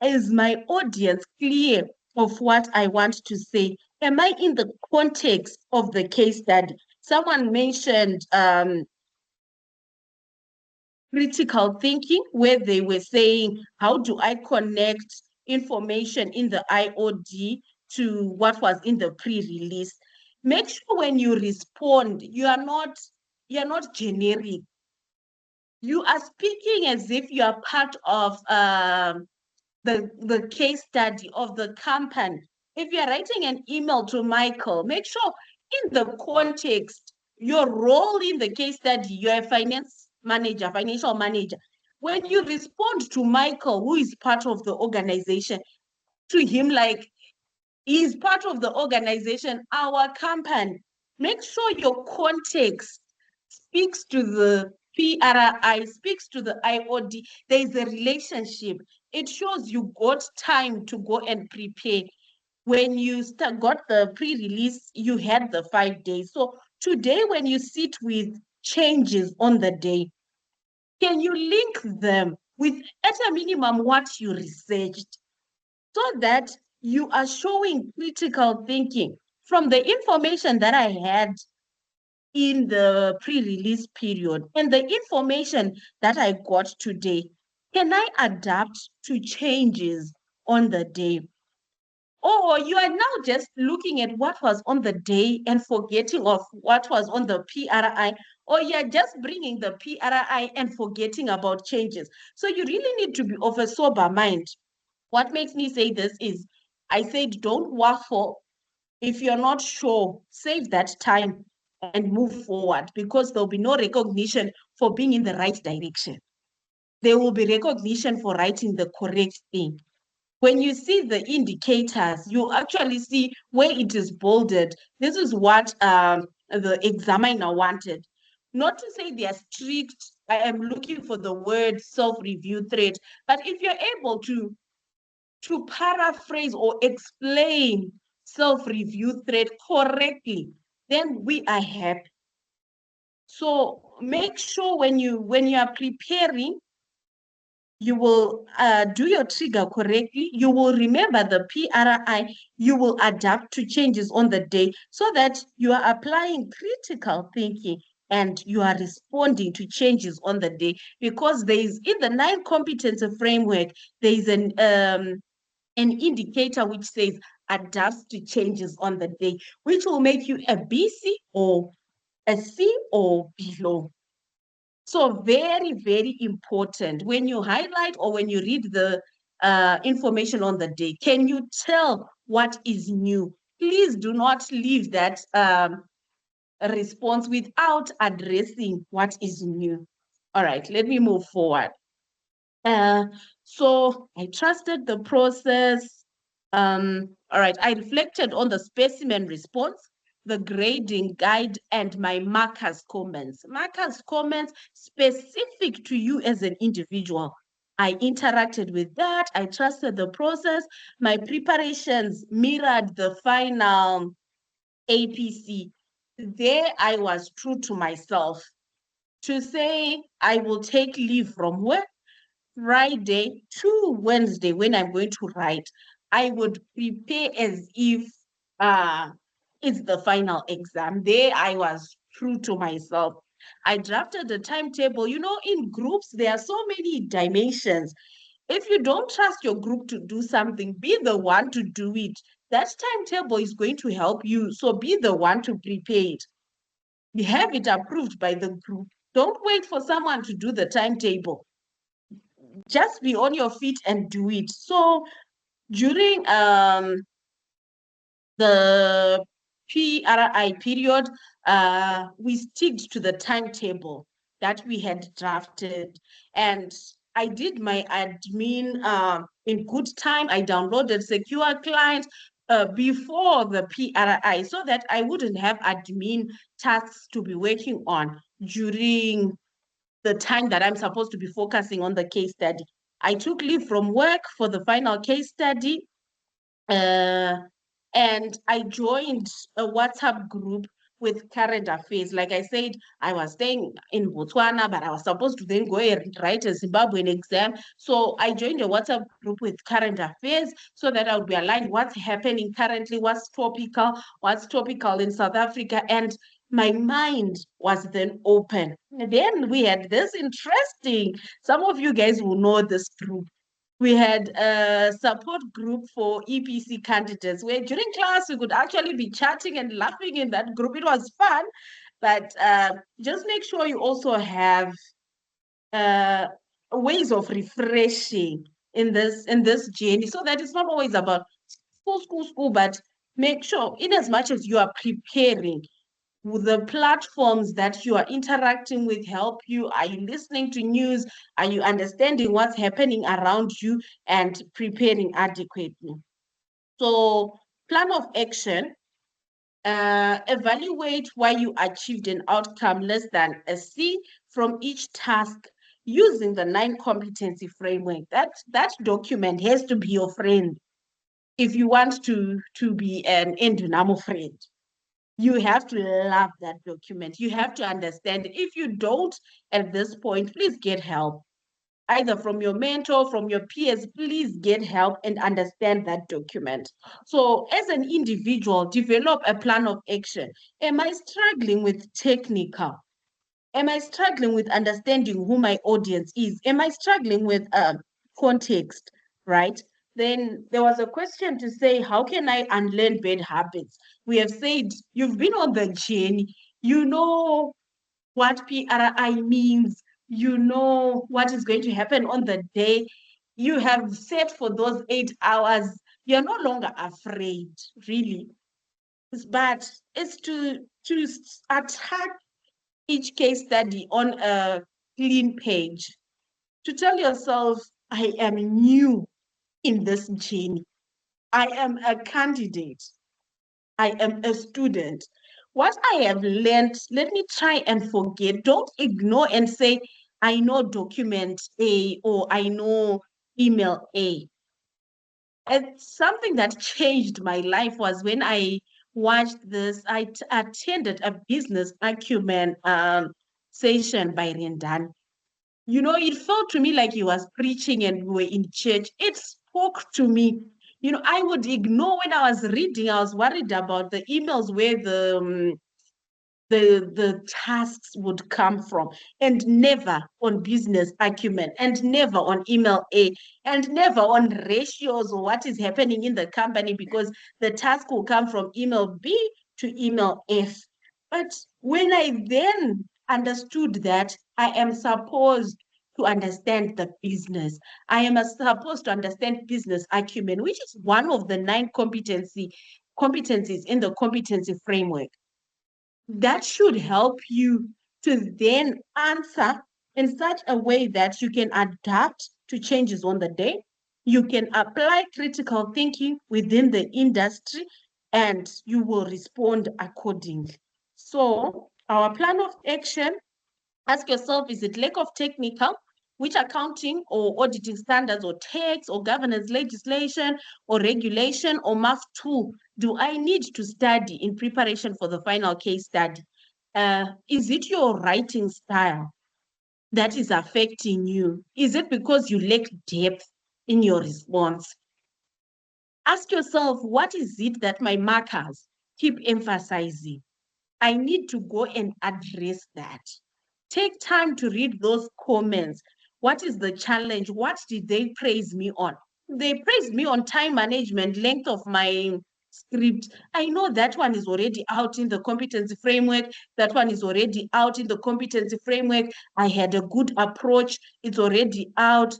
Is my audience clear of what I want to say? Am I in the context of the case study? Someone mentioned critical thinking, where they were saying, how do I connect information in the IOD to what was in the pre-release? Make sure when you respond, you're not generic. You are speaking as if you are part of the case study of the company. If you're writing an email to Michael, make sure in the context, your role in the case study, you're a finance manager, financial manager. When you respond to Michael, who is part of the organization, to him like he's part of the organization, our company, make sure your context speaks to the PRI, speaks to the IOD. There is a relationship. It shows you got time to go and prepare. When you got the pre-release, you had the 5 days. So today, when you sit with changes on the day, can you link them with, at a minimum, what you researched, so that you are showing critical thinking from the information that I had in the pre-release period and the information that I got today? Can I adapt to changes on the day? Or you are now just looking at what was on the day and forgetting of what was on the PRI, or you're just bringing the PRI and forgetting about changes. So you really need to be of a sober mind. What makes me say this is, I said, don't waffle. If you're not sure, save that time and move forward, because there'll be no recognition for being in the right direction. There will be recognition for writing the correct thing. When you see the indicators, you actually see where it is bolded. This is what the examiner wanted. Not to say they are strict. I am looking for the word self-review threat, but if you're able to paraphrase or explain self-review threat correctly, then we are happy. So make sure when you are preparing, you will do your trigger correctly, you will remember the PRI, you will adapt to changes on the day so that you are applying critical thinking and you are responding to changes on the day, because there is, in the 9 competency framework, there is an indicator which says adapts to changes on the day, which will make you a BC or a C or below. So very, very important when you highlight or when you read the information on the day, can you tell what is new? Please do not leave that response without addressing what is new. All right, let me move forward. So I trusted the process. All right, I reflected on the specimen response, the grading guide, and my markers comments. Markers comments specific to you as an individual. I interacted with that. I trusted the process. My preparations mirrored the final APC. There I was true to myself. To say I will take leave from work Friday to Wednesday when I'm going to write, I would prepare as if it's the final exam. There I was true to myself. I drafted a timetable. You know, in groups, there are so many dimensions. If you don't trust your group to do something, be the one to do it. That timetable is going to help you. So be the one to prepare it. You have it approved by the group. Don't wait for someone to do the timetable. Just be on your feet and do it. So during the PRI period, we stick to the timetable that we had drafted. And I did my admin in good time. I downloaded Secure Client before the PRI so that I wouldn't have admin tasks to be working on during the time that I'm supposed to be focusing on the case study. I took leave from work for the final case study, and I joined a WhatsApp group with current affairs. Like I said, I was staying in Botswana, but I was supposed to then go and write a Zimbabwean exam. So I joined a WhatsApp group with current affairs so that I would be aligned what's happening currently, what's topical in South Africa. And my mind was then open. And then we had this interesting, some of you guys will know this group. We had a support group for EPC candidates where during class we could actually be chatting and laughing in that group. It was fun, but just make sure you also have ways of refreshing in this journey so that it's not always about school, but make sure in as much as you are preparing, the platforms that you are interacting with help you? Are you listening to news? Are you understanding what's happening around you and preparing adequately? So, plan of action, evaluate why you achieved an outcome less than a C from each task using the 9 competency framework. That document has to be your friend if you want to be an Endunamo friend. You have to love that document. You have to understand it. If you don't at this point, please get help. Either from your mentor, from your peers, please get help and understand that document. So as an individual, develop a plan of action. Am I struggling with technical? Am I struggling with understanding who my audience is? Am I struggling with context, right? Then there was a question to say, how can I unlearn bad habits? We have said, you've been on the journey. You know what PRI means. You know what is going to happen on the day. You have set for those 8 hours. You're no longer afraid, really. But it's to attack each case study on a clean page, to tell yourself, I am new in this journey. I am a candidate. I am a student. What I have learned, let me try and forget. Don't ignore and say, I know document A or I know email A. And something that changed my life was when I watched this. I attended a business acumen session by Rendan. You know, it felt to me like he was preaching and we were in church. It spoke to me. You know, I would ignore when I was reading. I was worried about the emails where the tasks would come from, and never on business acumen, and never on email A, and never on ratios or what is happening in the company, because the task will come from email B to email F. But when I then understood that I am supposed to understand the business, I am supposed to understand business acumen, which is one of the 9 competencies in the competency framework, that should help you to then answer in such a way that you can adapt to changes on the day. You can apply critical thinking within the industry, and you will respond accordingly. So our plan of action, ask yourself, is it lack of technical, which accounting or auditing standards or tax or governance legislation or regulation or math tool do I need to study in preparation for the final case study? Is it your writing style that is affecting you? Is it because you lack depth in your response? Ask yourself, what is it that my markers keep emphasizing? I need to go and address that. Take time to read those comments. What is the challenge? What did they praise me on? They praised me on time management, length of my script. I know that one is already out in the competency framework. That one is already out in the competency framework. I had a good approach. It's already out.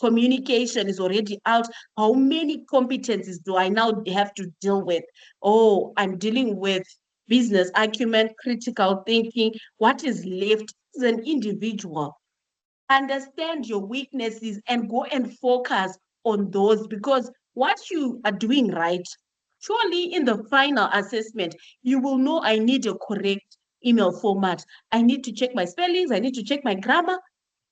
Communication is already out. How many competencies do I now have to deal with? Oh, I'm dealing with business acumen, critical thinking. What is left as an individual? Understand your weaknesses and go and focus on those, because what you are doing right, surely in the final assessment, you will know I need a correct email format. I need to check my spellings. I need to check my grammar.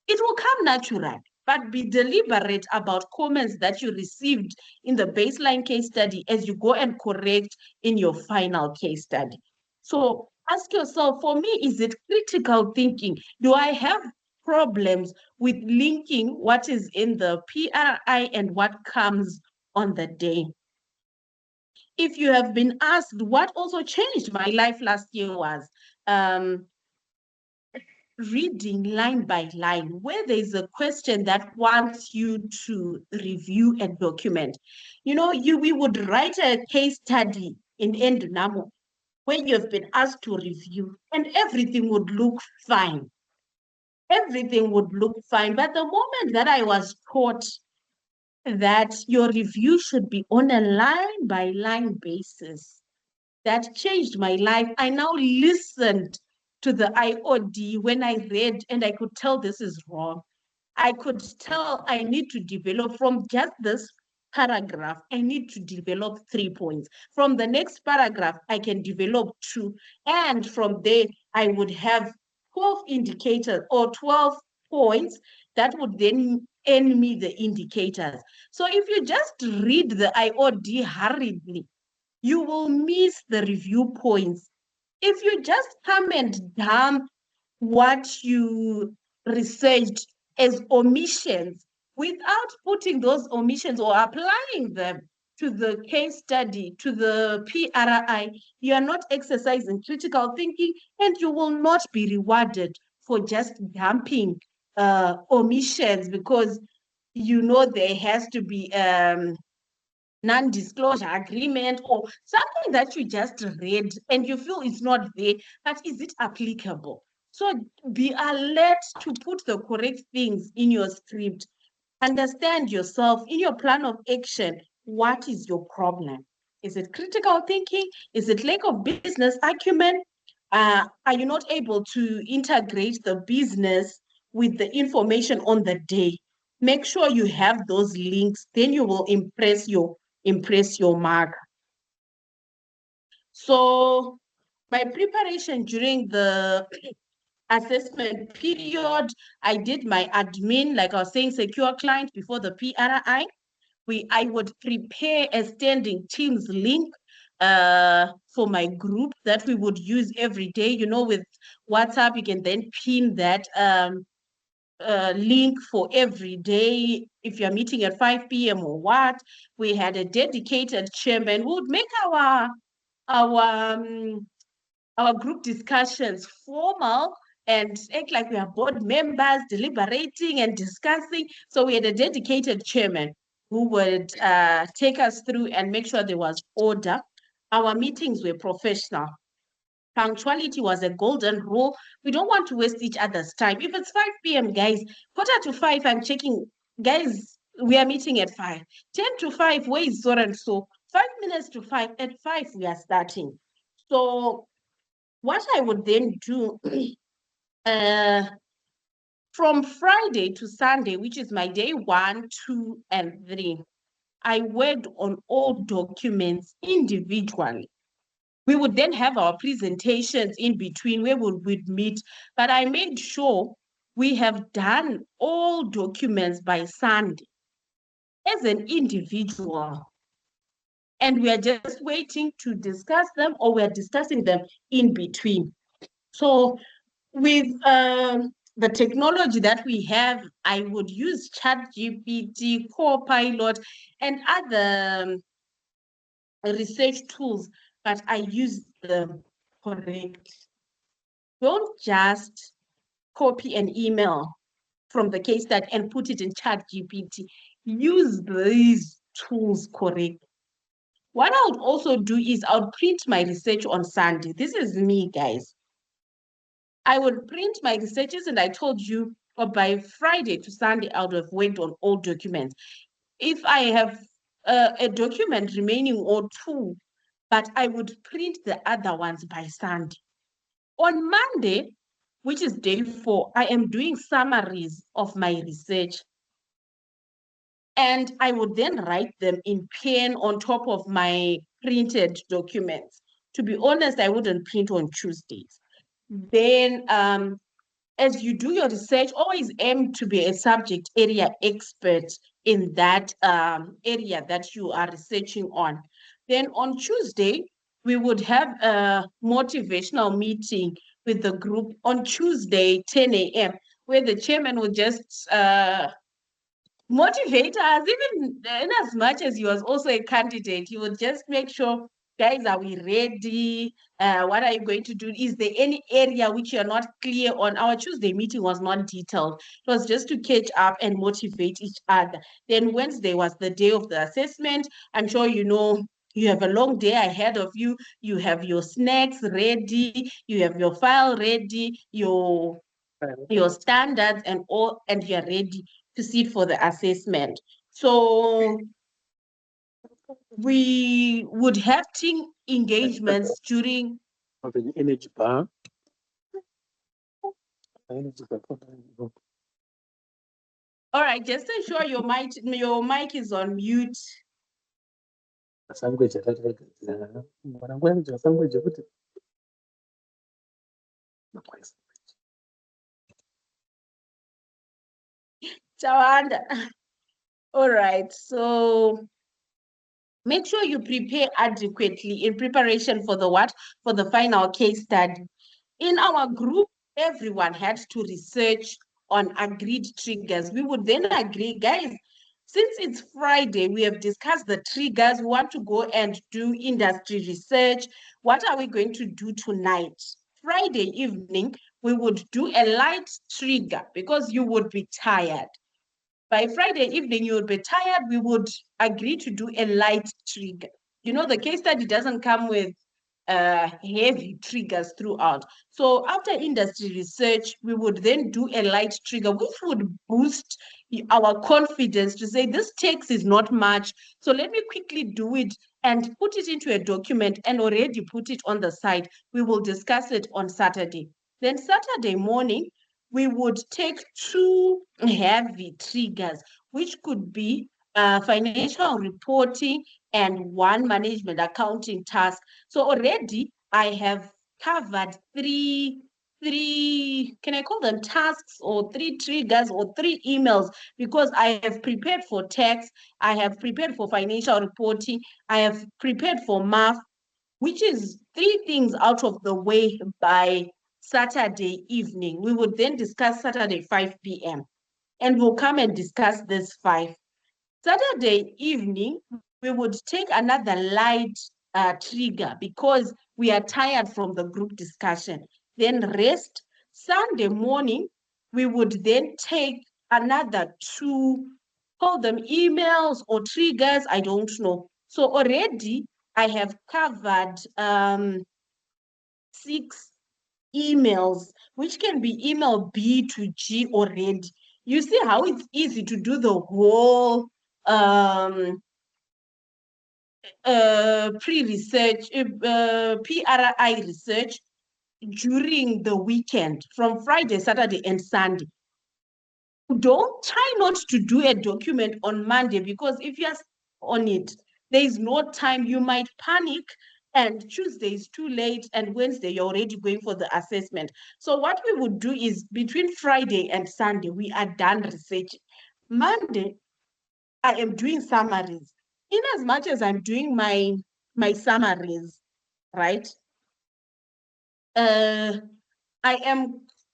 It will come natural, but be deliberate about comments that you received in the baseline case study as you go and correct in your final case study. So ask yourself, for me, is it critical thinking? Do I have problems with linking what is in the PRI and what comes on the day? If you have been asked what also changed my life last year was reading line by line, where there's a question that wants you to review and document. You know, we would write a case study in Endunamo where you have been asked to review, and everything would look fine. Everything would look fine. But the moment that I was taught that your review should be on a line by line basis, that changed my life. I now listened to the IOD when I read, and I could tell this is wrong. I could tell I need to develop from just this paragraph. I need to develop 3 points. From the next paragraph, I can develop 2. And from there, I would have 12 indicators or 12 points that would then earn me the indicators. So if you just read the IOD hurriedly, you will miss the review points. If you just come and dump what you researched as omissions without putting those omissions or applying them to the case study, to the PRI, you are not exercising critical thinking, and you will not be rewarded for just dumping omissions, because you know there has to be non-disclosure agreement or something that you just read and you feel it's not there, but is it applicable? So be alert to put the correct things in your script. Understand yourself in your plan of action. What is your problem? Is it critical thinking? Is it lack of business acumen? Are you not able to integrate the business with the information on the day? Make sure you have those links, then you will impress your mark. So my preparation during the assessment period, I did my admin, like I was saying, secure client before the PRI. I would prepare a standing Teams link for my group that we would use every day. You know, with WhatsApp, you can then pin that link for every day, if you're meeting at 5 p.m. or what. We had a dedicated chairman who would make our group discussions formal and act like we are board members deliberating and discussing. So we had a dedicated chairman who would take us through and make sure there was order. Our meetings were professional. Punctuality was a golden rule. We don't want to waste each other's time. If it's 5 p.m., guys, 4:45, I'm checking, guys, we are meeting at 5. 10 to 5, where is so and so? 5 minutes to 5, at 5, we are starting. So what I would then do, from Friday to Sunday, which is my day 1, 2, and 3, I worked on all documents individually. We would then have our presentations in between where we would meet, but I made sure we have done all documents by Sunday as an individual. And we are just waiting to discuss them, or we are discussing them in between. So with the technology that we have, I would use ChatGPT, Copilot, and other research tools, but I use them correctly. Don't just copy an email from the case study and put it in ChatGPT. Use these tools correctly. What I would also do is I would print my research on Sunday. This is me, guys. I would print my researches, and I told you by Friday to Sunday, I would have worked on all documents. If I have a document remaining or two, but I would print the other ones by Sunday. On Monday, which is day 4, I am doing summaries of my research. And I would then write them in pen on top of my printed documents. To be honest, I wouldn't print on Tuesdays. Then as you do your research, always aim to be a subject area expert in that area that you are researching on. Then on Tuesday, we would have a motivational meeting with the group on Tuesday, 10 a.m., where the chairman would just motivate us, even in as much as he was also a candidate. He would just make sure, guys, are we ready? What are you going to do? Is there any area which you're not clear on? Our Tuesday meeting was not detailed. It was just to catch up and motivate each other. Then Wednesday was the day of the assessment. I'm sure you know you have a long day ahead of you. You have your snacks ready. You have your file ready, your standards and all, and you're ready to sit for the assessment. So we would have team engagements during. The energy bar. Energy bar. All right, just ensure your mic is on mute. Tawanda. All right, so make sure you prepare adequately in preparation for the what? For the final case study. In our group, everyone had to research on agreed triggers. We would then agree, guys, since it's Friday, we have discussed the triggers. We want to go and do industry research. What are we going to do tonight? Friday evening, we would do a light trigger because you would be tired. By Friday evening, you would be tired. We would agree to do a light trigger. You know, the case study doesn't come with heavy triggers throughout. So after industry research, we would then do a light trigger, which would boost our confidence to say this text is not much. So let me quickly do it and put it into a document and already put it on the side. We will discuss it on Saturday. Then Saturday morning, we would take 2 heavy triggers, which could be financial reporting and 1 management accounting task. So already I have covered three, can I call them tasks, or 3 triggers or 3 emails, because I have prepared for tax, I have prepared for financial reporting, I have prepared for math, which is 3 things out of the way by Saturday evening. We would then discuss Saturday 5 p.m. and we'll come and discuss this 5. Saturday evening, we would take another light trigger because we are tired from the group discussion. Then rest. Sunday morning, we would then take another 2, call them emails or triggers, I don't know. So already I have covered 6 emails, which can be email B to G already. You see how it's easy to do the whole pre-research, PRI research during the weekend from Friday, Saturday, and Sunday. Don't try not to do a document on Monday, because if you're on it, there is no time. You might panic, and Tuesday is too late, and Wednesday you're already going for the assessment. So what we would do is between Friday and Sunday, we are done researching. Monday, I am doing summaries. In as much as I'm doing my summaries, right? I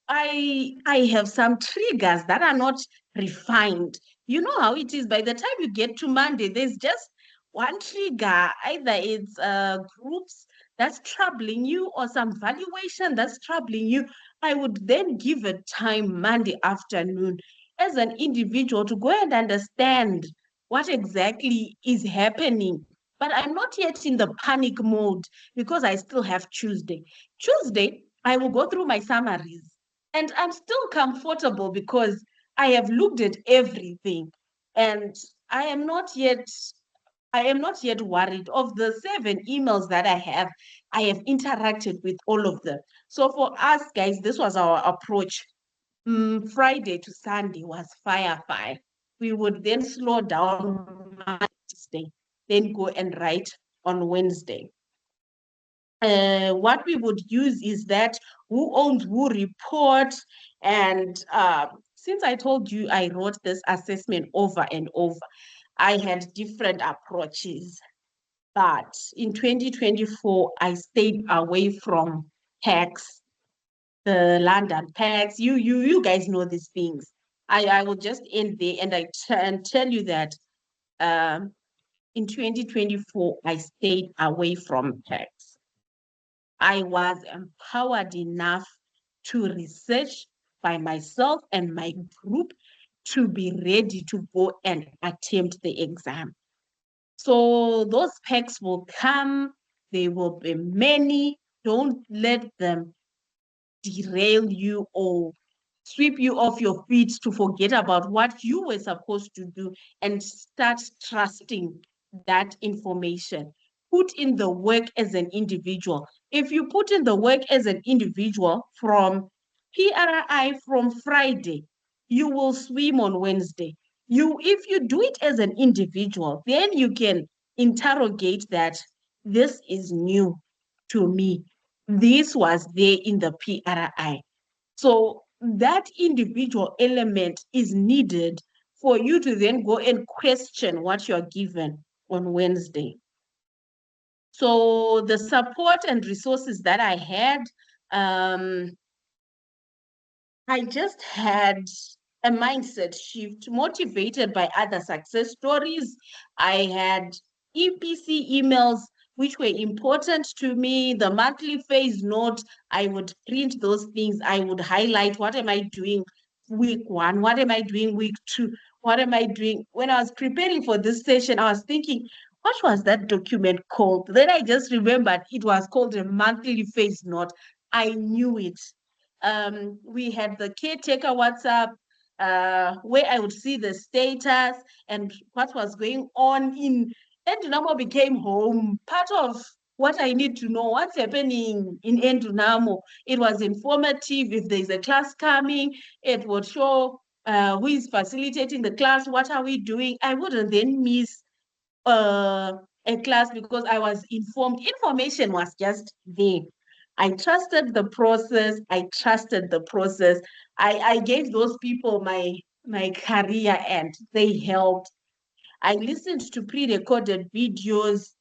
have some triggers that are not refined. You know how it is. By the time you get to Monday, there's just one trigger. Either it's groups that's troubling you or some valuation that's troubling you. I would then give a time Monday afternoon as an individual to go and understand what exactly is happening. But I'm not yet in the panic mode because I still have Tuesday. Tuesday, I will go through my summaries, and I'm still comfortable because I have looked at everything, and I am not yet worried. Of the 7 emails that I have interacted with all of them. So for us guys, this was our approach. Friday to Sunday was fire. We would then slow down Tuesday, then go and write on Wednesday. What we would use is that who owns who report. And since I told you I wrote this assessment over and over, I had different approaches. But in 2024, I stayed away from PACs, the London PACs. You guys know these things. I will just end there and tell you that in 2024, I stayed away from PACs. I was empowered enough to research by myself and my group to be ready to go and attempt the exam. So those packs will come, they will be many. Don't let them derail you or sweep you off your feet to forget about what you were supposed to do and start trusting that information. Put in the work as an individual. If you put in the work as an individual from PRI from Friday, you will swim on Wednesday. If you do it as an individual, then you can interrogate that this is new to me. This was there in the PRI. So that individual element is needed for you to then go and question what you're given on Wednesday. So the support and resources that I had, I just had a mindset shift motivated by other success stories. I had EPC emails which were important to me. The monthly phase note, I would print those things. I would highlight, what am I doing week 1? What am I doing week 2? What am I doing? When I was preparing for this session, I was thinking, what was that document called? Then I just remembered it was called a monthly phase note. I knew it. We had the caretaker WhatsApp, where I would see the status and what was going on in Endunamo became home. Part of what I need to know, what's happening in Endunamo. It was informative. If there's a class coming, it would show who is facilitating the class, what are we doing. I wouldn't then miss a class because I was informed. Information was just there. I trusted the process. I gave those people my career and they helped. I listened to pre-recorded videos.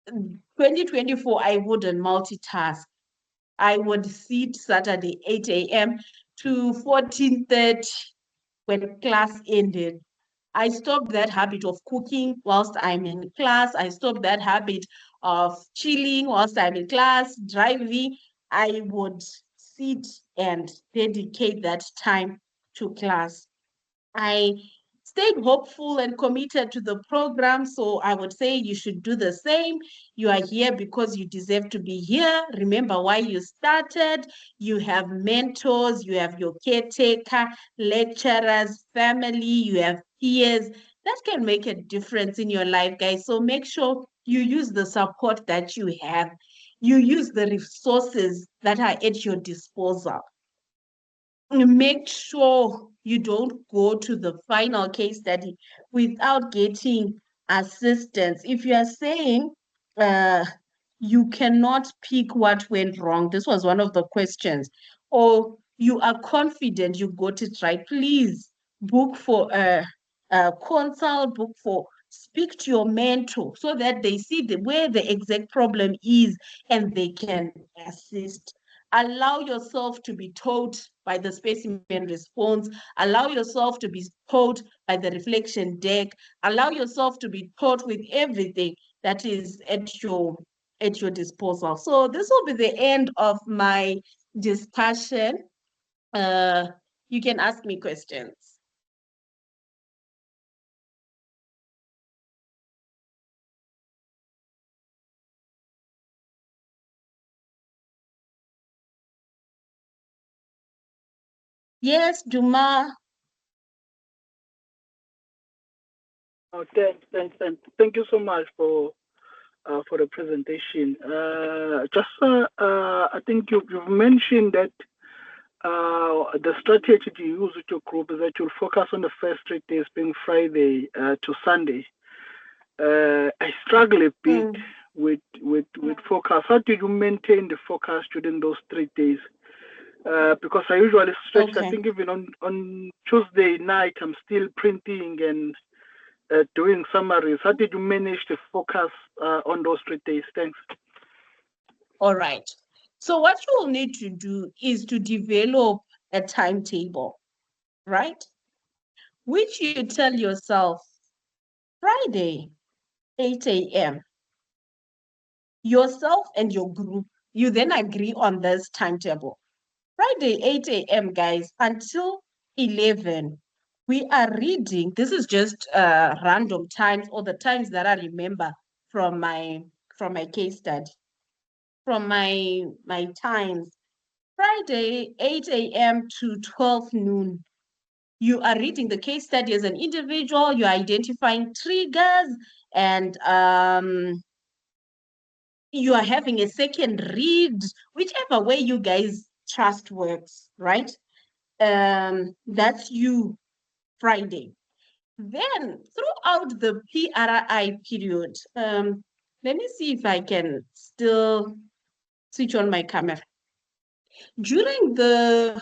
2024, I wouldn't multitask. I would sit Saturday 8 a.m. to 14:30 when class ended. I stopped that habit of cooking whilst I'm in class. I stopped that habit of chilling whilst I'm in class, driving. I would sit and dedicate that time to class. I stayed hopeful and committed to the program. So I would say you should do the same. You are here because you deserve to be here. Remember why you started. You have mentors, you have your caretaker, lecturers, family, you have peers. That can make a difference in your life, guys. So make sure you use the support that you have. You use the resources that are at your disposal. Make sure you don't go to the final case study without getting assistance. If you are saying you cannot pick what went wrong, this was one of the questions, or you are confident you got it right, please book for a consult, book for, speak to your mentor so that they see where the exact problem is and they can assist. Allow yourself to be taught by the specimen response. Allow yourself to be taught by the reflection deck. Allow yourself to be taught with everything that is at your disposal. So this will be the end of my discussion. You can ask me questions. Yes, Duma. Oh, thank you so much for the presentation. I think you've mentioned that the strategy you use with your group is that you'll focus on the first 3 days, being Friday to Sunday. I struggle a bit with focus. How do you maintain the focus during those 3 days? Because I usually stretch. I think even on Tuesday night, I'm still printing and doing summaries. How did you manage to focus on those 3 days? Thanks. All right. So what you will need to do is to develop a timetable, right? Which you tell yourself, Friday, 8 a.m. Yourself and your group, you then agree on this timetable. Friday, 8 a.m., guys, until 11, we are reading. This is just random times or the times that I remember from my case study, from my times. Friday, 8 a.m. to 12 noon. You are reading the case study as an individual, you're identifying triggers, and you are having a second read, whichever way you guys trust works, right? That's you, Friday. Then throughout the PRI period, let me see if I can still switch on my camera. During the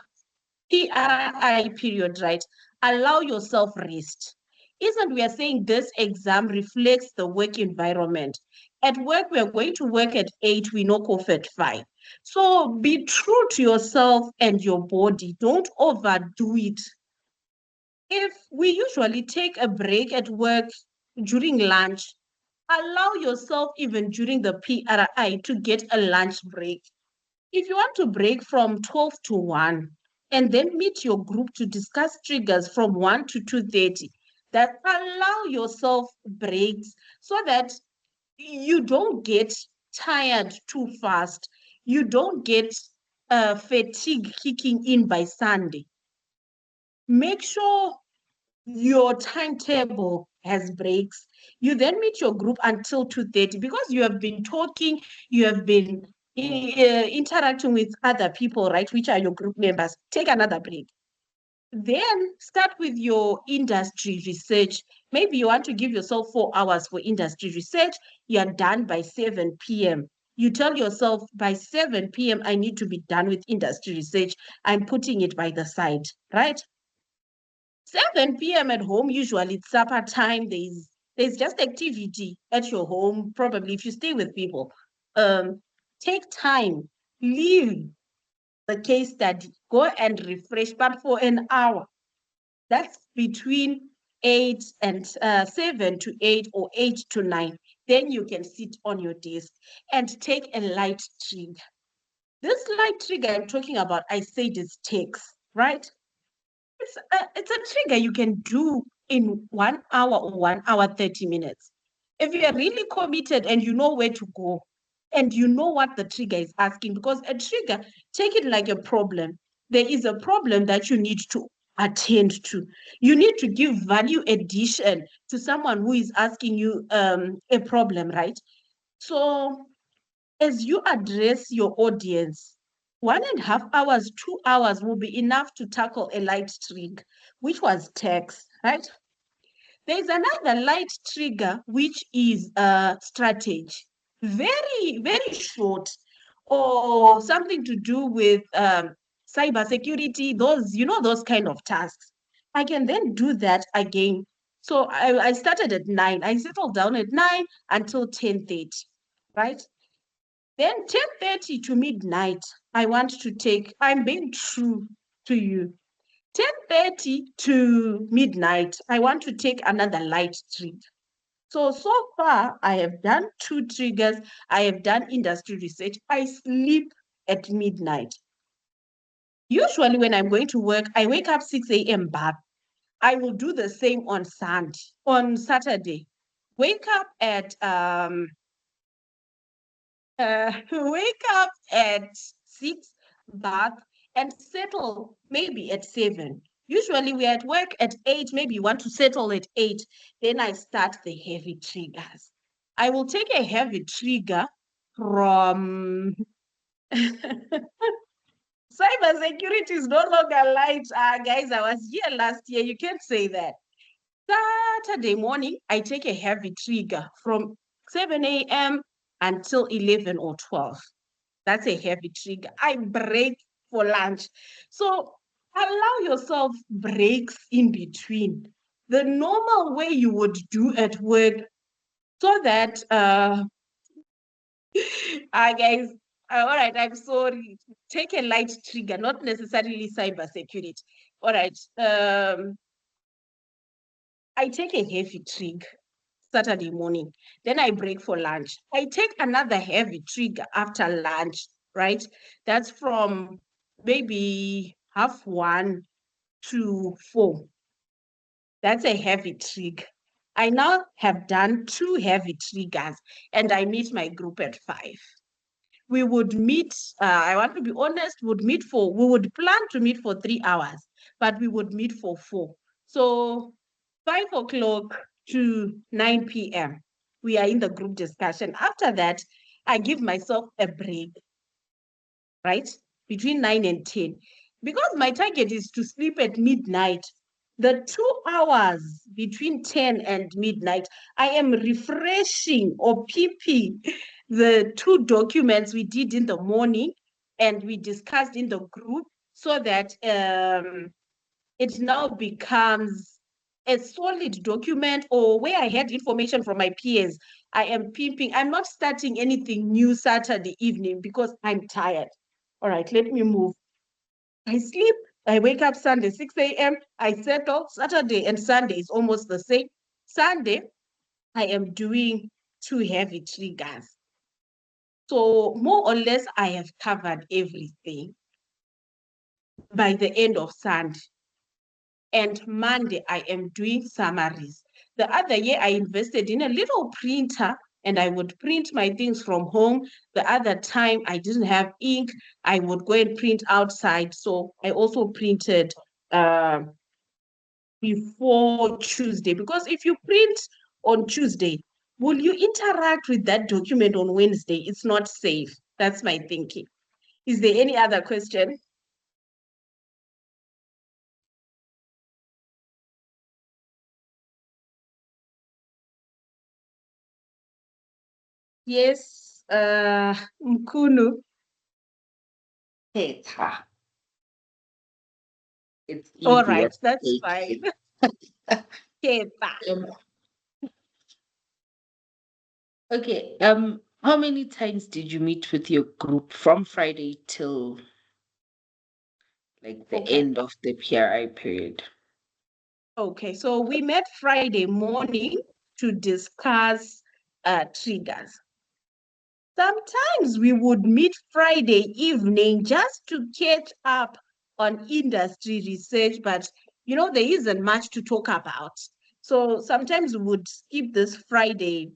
PRI period, right? Allow yourself rest. Isn't we are saying this exam reflects the work environment? At work, we are going to work at 8, we knock off at 5. So be true to yourself and your body. Don't overdo it. If we usually take a break at work during lunch, allow yourself even during the PRI to get a lunch break. If you want to break from 12 to 1 and then meet your group to discuss triggers from 1 to 2:30, that allow yourself breaks so that you don't get tired too fast. You don't get fatigue kicking in by Sunday. Make sure your timetable has breaks. You then meet your group until 2:30 because you have been talking, you have been interacting with other people, right, which are your group members. Take another break. Then start with your industry research. Maybe you want to give yourself 4 hours for industry research. You are done by 7 p.m. You tell yourself by 7 p.m. I need to be done with industry research. I'm putting it by the side, right? 7 p.m. at home, usually it's supper time. There's just activity at your home, probably if you stay with people. Take time, leave the case study, go and refresh, but for an hour. That's between 7 to 8 or 8 to 9. Then you can sit on your desk and take a light trigger. This light trigger I'm talking about, I said is text, right? It's a trigger you can do in 1 hour or 1 hour, 30 minutes. If you are really committed and you know where to go and you know what the trigger is asking, because a trigger, take it like a problem. There is a problem that you need to attend to. You need to give value addition to someone who is asking you a problem, right? So as you address your audience, 1.5 hours, 2 hours will be enough to tackle a light trigger, which was text, right? There's another light trigger, which is strategy. Very, very short, or something to do with cybersecurity, those kind of tasks. I can then do that again. So I started at 9. I settled down at 9 until 10:30, right? Then 10:30 to midnight, I'm being true to you. 10:30 to midnight, I want to take another light trigger. So far, I have done 2 triggers. I have done industry research. I sleep at midnight. Usually when I'm going to work, I wake up 6 a.m. back. I will do the same on Saturday. Wake up at wake up at 6, bath, and settle maybe at 7. Usually we're at work at 8, maybe you want to settle at 8. Then I start the heavy triggers. I will take a heavy trigger from cybersecurity is no longer light. Guys, I was here last year. You can't say that. Saturday morning, I take a heavy trigger from 7 a.m. until 11 or 12. That's a heavy trigger. I break for lunch. So allow yourself breaks in between. The normal way you would do at work, so that, guys, all right, I'm sorry. Take a light trigger, not necessarily cybersecurity. All right. I take a heavy trigger Saturday morning. Then I break for lunch. I take another heavy trigger after lunch, right? That's from maybe 1:30 to 4. That's a heavy trigger. I now have done 2 heavy triggers and I meet my group at 5. We would meet, I want to be honest, we would plan to meet for 3 hours, but we would meet for 4. So 5 o'clock to 9 p.m., we are in the group discussion. After that, I give myself a break, right? Between 9 and 10. Because my target is to sleep at midnight, the 2 hours between 10 and midnight, I am refreshing or PP the 2 documents we did in the morning and we discussed in the group, so that it now becomes a solid document, or where I had information from my peers. I am pimping. I'm not starting anything new Saturday evening because I'm tired. All right, let me move. I sleep. I wake up Sunday, 6 a.m. I settle. Saturday and Sunday is almost the same. Sunday, I am doing 2 heavy triggers. So more or less, I have covered everything by the end of Sunday. And Monday, I am doing summaries. The other year, I invested in a little printer and I would print my things from home. The other time, I didn't have ink. I would go and print outside. So I also printed before Tuesday, because if you print on Tuesday, will you interact with that document on Wednesday? It's not safe. That's my thinking. Is there any other question? Yes, Mkunu. Petra. It's All easier right, to that's take fine. it. Keta. Okay. How many times did you meet with your group from Friday till like the Okay. end of the PRI period? Okay, so we met Friday morning to discuss triggers. Sometimes we would meet Friday evening just to catch up on industry research, but you know, there isn't much to talk about. So sometimes we would skip this Friday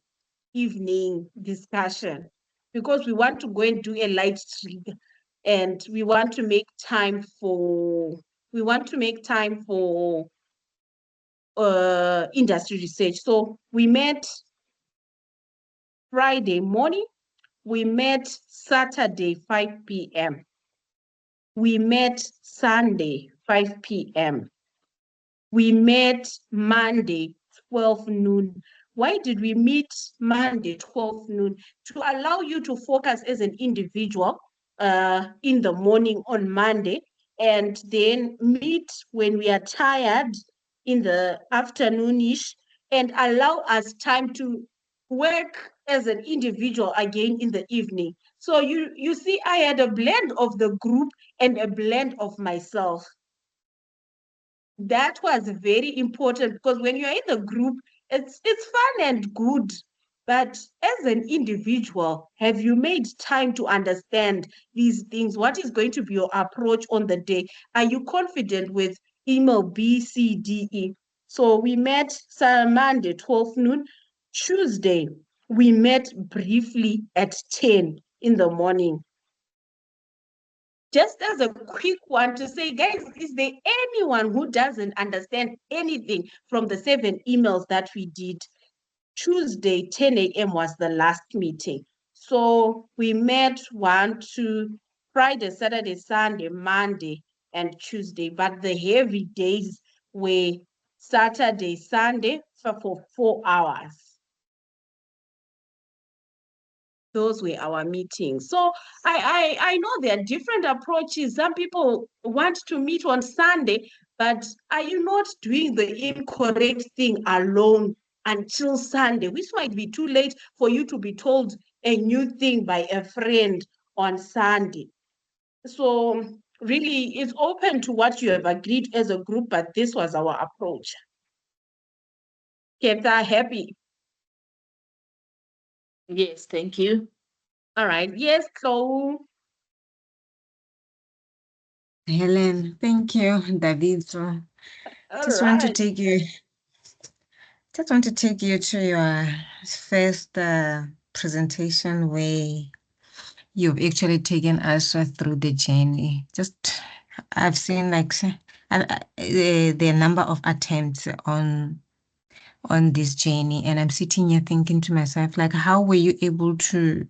evening discussion because we want to go and do a light trigger, and we want to make time for industry research. So we met Friday morning, we met Saturday 5 p.m. We met Sunday 5 p.m. We met Monday 12 noon. Why did we meet Monday 12 noon? To allow you to focus as an individual in the morning on Monday, and then meet when we are tired in the afternoonish, and allow us time to work as an individual again in the evening. So you see, I had a blend of the group and a blend of myself. That was very important, because when you're in the group, it's fun and good. But as an individual, have you made time to understand these things? What is going to be your approach on the day? Are you confident with email B, C, D, E? So we met Monday, 12 noon. Tuesday, we met briefly at 10 in the morning. Just as a quick one to say, guys, is there anyone who doesn't understand anything from the 7 emails that we did? Tuesday, 10 a.m. was the last meeting. So we met Friday, Saturday, Sunday, Monday, and Tuesday. But the heavy days were Saturday, Sunday for 4 hours. Those were our meetings. So I know there are different approaches. Some people want to meet on Sunday, but are you not doing the incorrect thing alone until Sunday, which might be too late for you to be told a new thing by a friend on Sunday? So really, it's open to what you have agreed as a group, but this was our approach. Kept her happy. Yes, thank you. All right. Yes, Chloe. Helen, thank you, David. So All just want to right. take you to your first presentation where you've actually taken us through the journey. I've seen like the number of attempts on this journey, and I'm sitting here thinking to myself, like, how were you able to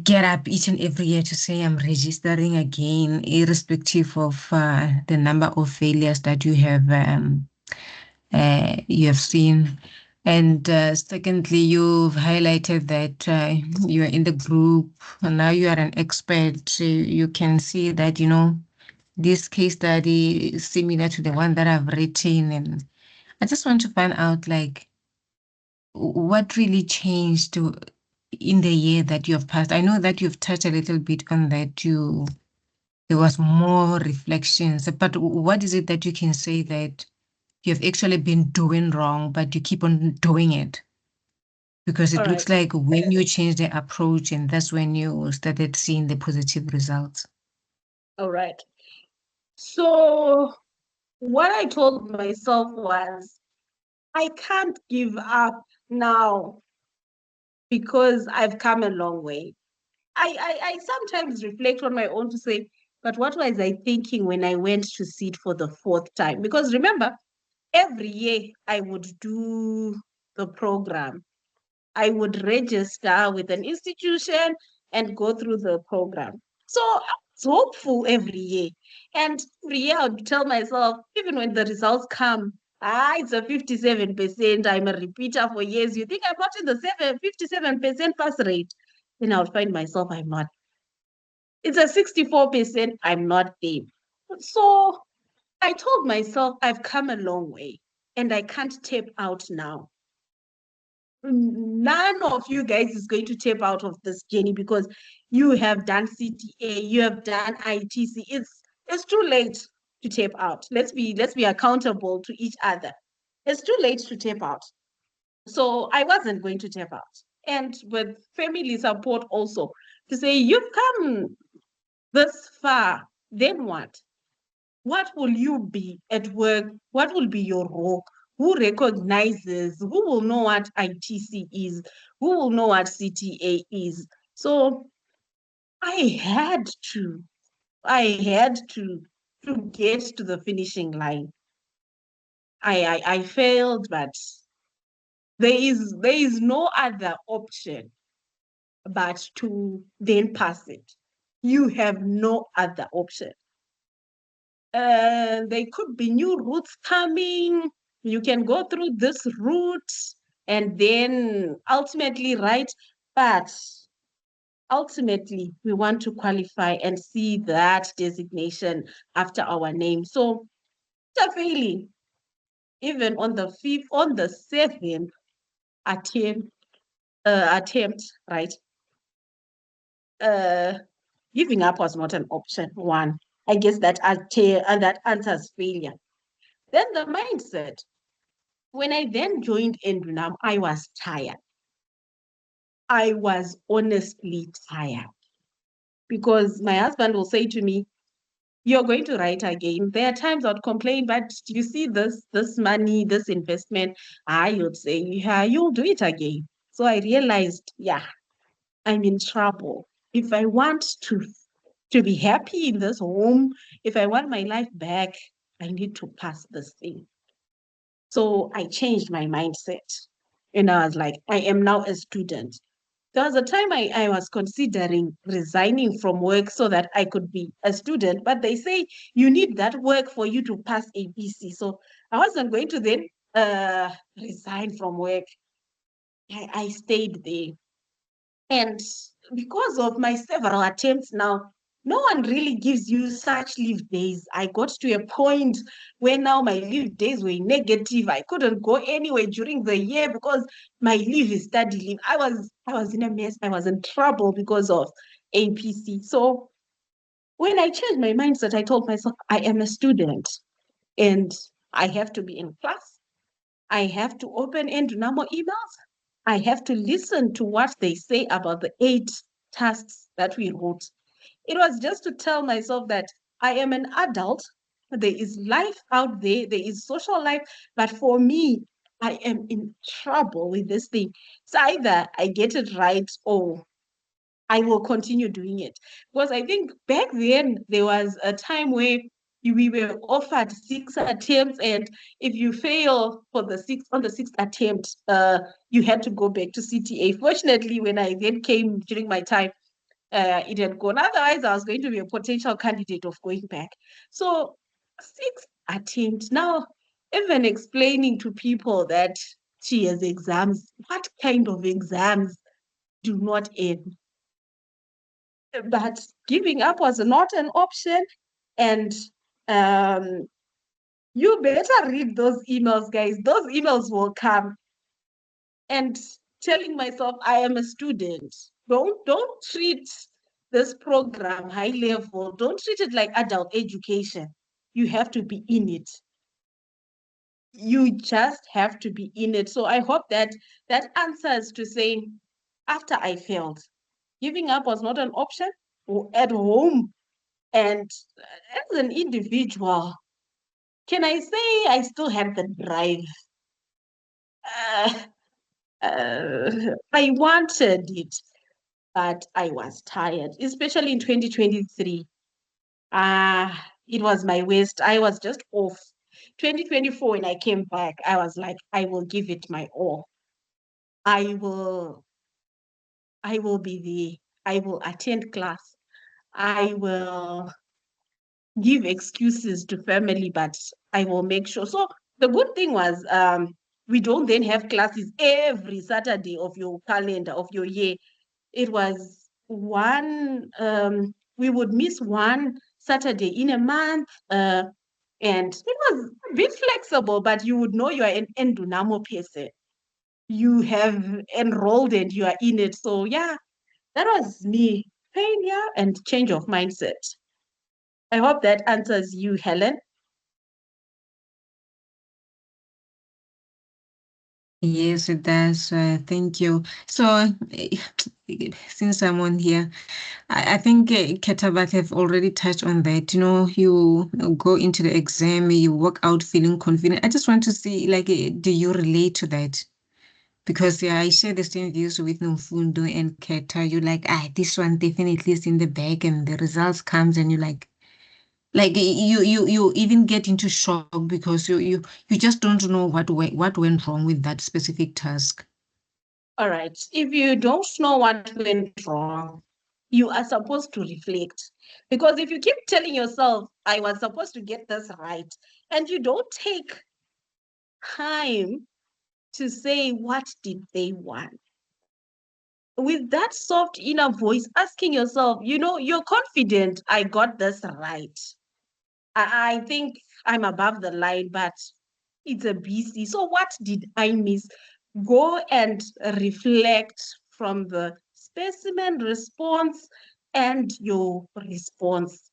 get up each and every year to say I'm registering again, irrespective of the number of failures that you have seen. And secondly, you've highlighted that you are in the group and now you are an expert. You can see that, this case study is similar to the one that I've written. And I just want to find out, like, what really changed in the year that you have passed. I know that you've touched a little bit on that. There was more reflections, but what is it that you can say that you have actually been doing wrong, but you keep on doing it? Because it looks like when you change the approach, and that's when you started seeing the positive results. All right. So what I told myself was, I can't give up now because I've come a long way. I sometimes reflect on my own to say, but what was I thinking when I went to sit for the 4th time? Because remember, every year I would do the program. I would register with an institution and go through the program. So I was hopeful every year. And every year I would tell myself, even when the results come, it's a 57%, I'm a repeater for years. You think I'm not in the 57% pass rate? Then I would find myself, I'm not. It's a 64%, I'm not there. So I told myself, I've come a long way and I can't tap out now. None of you guys is going to tap out of this journey because you have done CTA, you have done ITC. It's too late. to tap out. Let's be accountable to each other. It's too late to tap out. So I wasn't going to tap out. And with family support also to say, you've come this far, then what? What will you be at work? What will be your role? Who recognizes? Who will know what ITC is? Who will know what CTA is? So I had to get to the finishing line. I failed, but there is no other option but to then pass it. You have no other option. There could be new routes coming. You can go through this route and then ultimately, right? But ultimately, we want to qualify and see that designation after our name. So, after failing, even on the 5th, on the 7th attempt, right? Giving up was not an option. One, I guess that answers failure. Then the mindset. When I then joined Endunam, I was tired. I was honestly tired because my husband will say to me, "You're going to write again." There are times I'd complain, but you see this money, this investment, I would say, yeah, you'll do it again. So I realized, yeah, I'm in trouble. If I want to be happy in this home, if I want my life back, I need to pass this thing. So I changed my mindset. And I was like, I am now a student. There was a time I was considering resigning from work so that I could be a student, but they say you need that work for you to pass ABC. So I wasn't going to then resign from work. I stayed there. And because of my several attempts now, no one really gives you such leave days. I got to a point where now my leave days were negative. I couldn't go anywhere during the year because my leave is study leave. I was in a mess. I was in trouble because of APC. So when I changed my mindset, I told myself I am a student and I have to be in class. I have to open Endunamo emails. I have to listen to what they say about the 8 tasks that we wrote. It was just to tell myself that I am an adult. There is life out there. There is social life. But for me, I am in trouble with this thing. So either I get it right or I will continue doing it. Because I think back then there was a time where we were offered 6 attempts, and if you fail for on the 6th attempt, you had to go back to CTA. Fortunately, when I then came during my time, it had gone. Otherwise, I was going to be a potential candidate of going back. So 6th attempt. Now, even explaining to people that she has exams, what kind of exams do not end? But giving up was not an option. And you better read those emails, guys. Those emails will come. And telling myself, I am a student. Don't treat this program high level. Don't treat it like adult education. You have to be in it. You just have to be in it. So I hope that answers to saying, after I failed, giving up was not an option. At home, and as an individual, can I say I still had the drive? I wanted it, but I was tired, especially in 2023. It was my waste. I was just off. 2024, when I came back, I was like, I will give it my all. I will be there. I will attend class. I will give excuses to family, but I will make sure. So the good thing was we don't then have classes every Saturday of your calendar, of your year. It was we would miss one Saturday in a month. And it was a bit flexible, but you would know you are an Endunamo person. You have enrolled and you are in it. So yeah, that was me. Failure and change of mindset. I hope that answers you, Helen. Yes, it does. Thank you. So, since I'm on here, I think Ketabat have already touched on that. You know, you go into the exam, you walk out feeling confident. I just want to see, like, do you relate to that? Because yeah, I share the same views with Nomfundo and Keta. You're like, this one definitely is in the bag, and the results comes, and you're like you even get into shock because you just don't know what went wrong with that specific task. All right. If you don't know what went wrong, you are supposed to reflect. Because if you keep telling yourself, I was supposed to get this right, and you don't take time to say, what did they want? With that soft inner voice, asking yourself, you're confident I got this right. I think I'm above the line, but it's a BC. So what did I miss? Go and reflect from the specimen response and your response.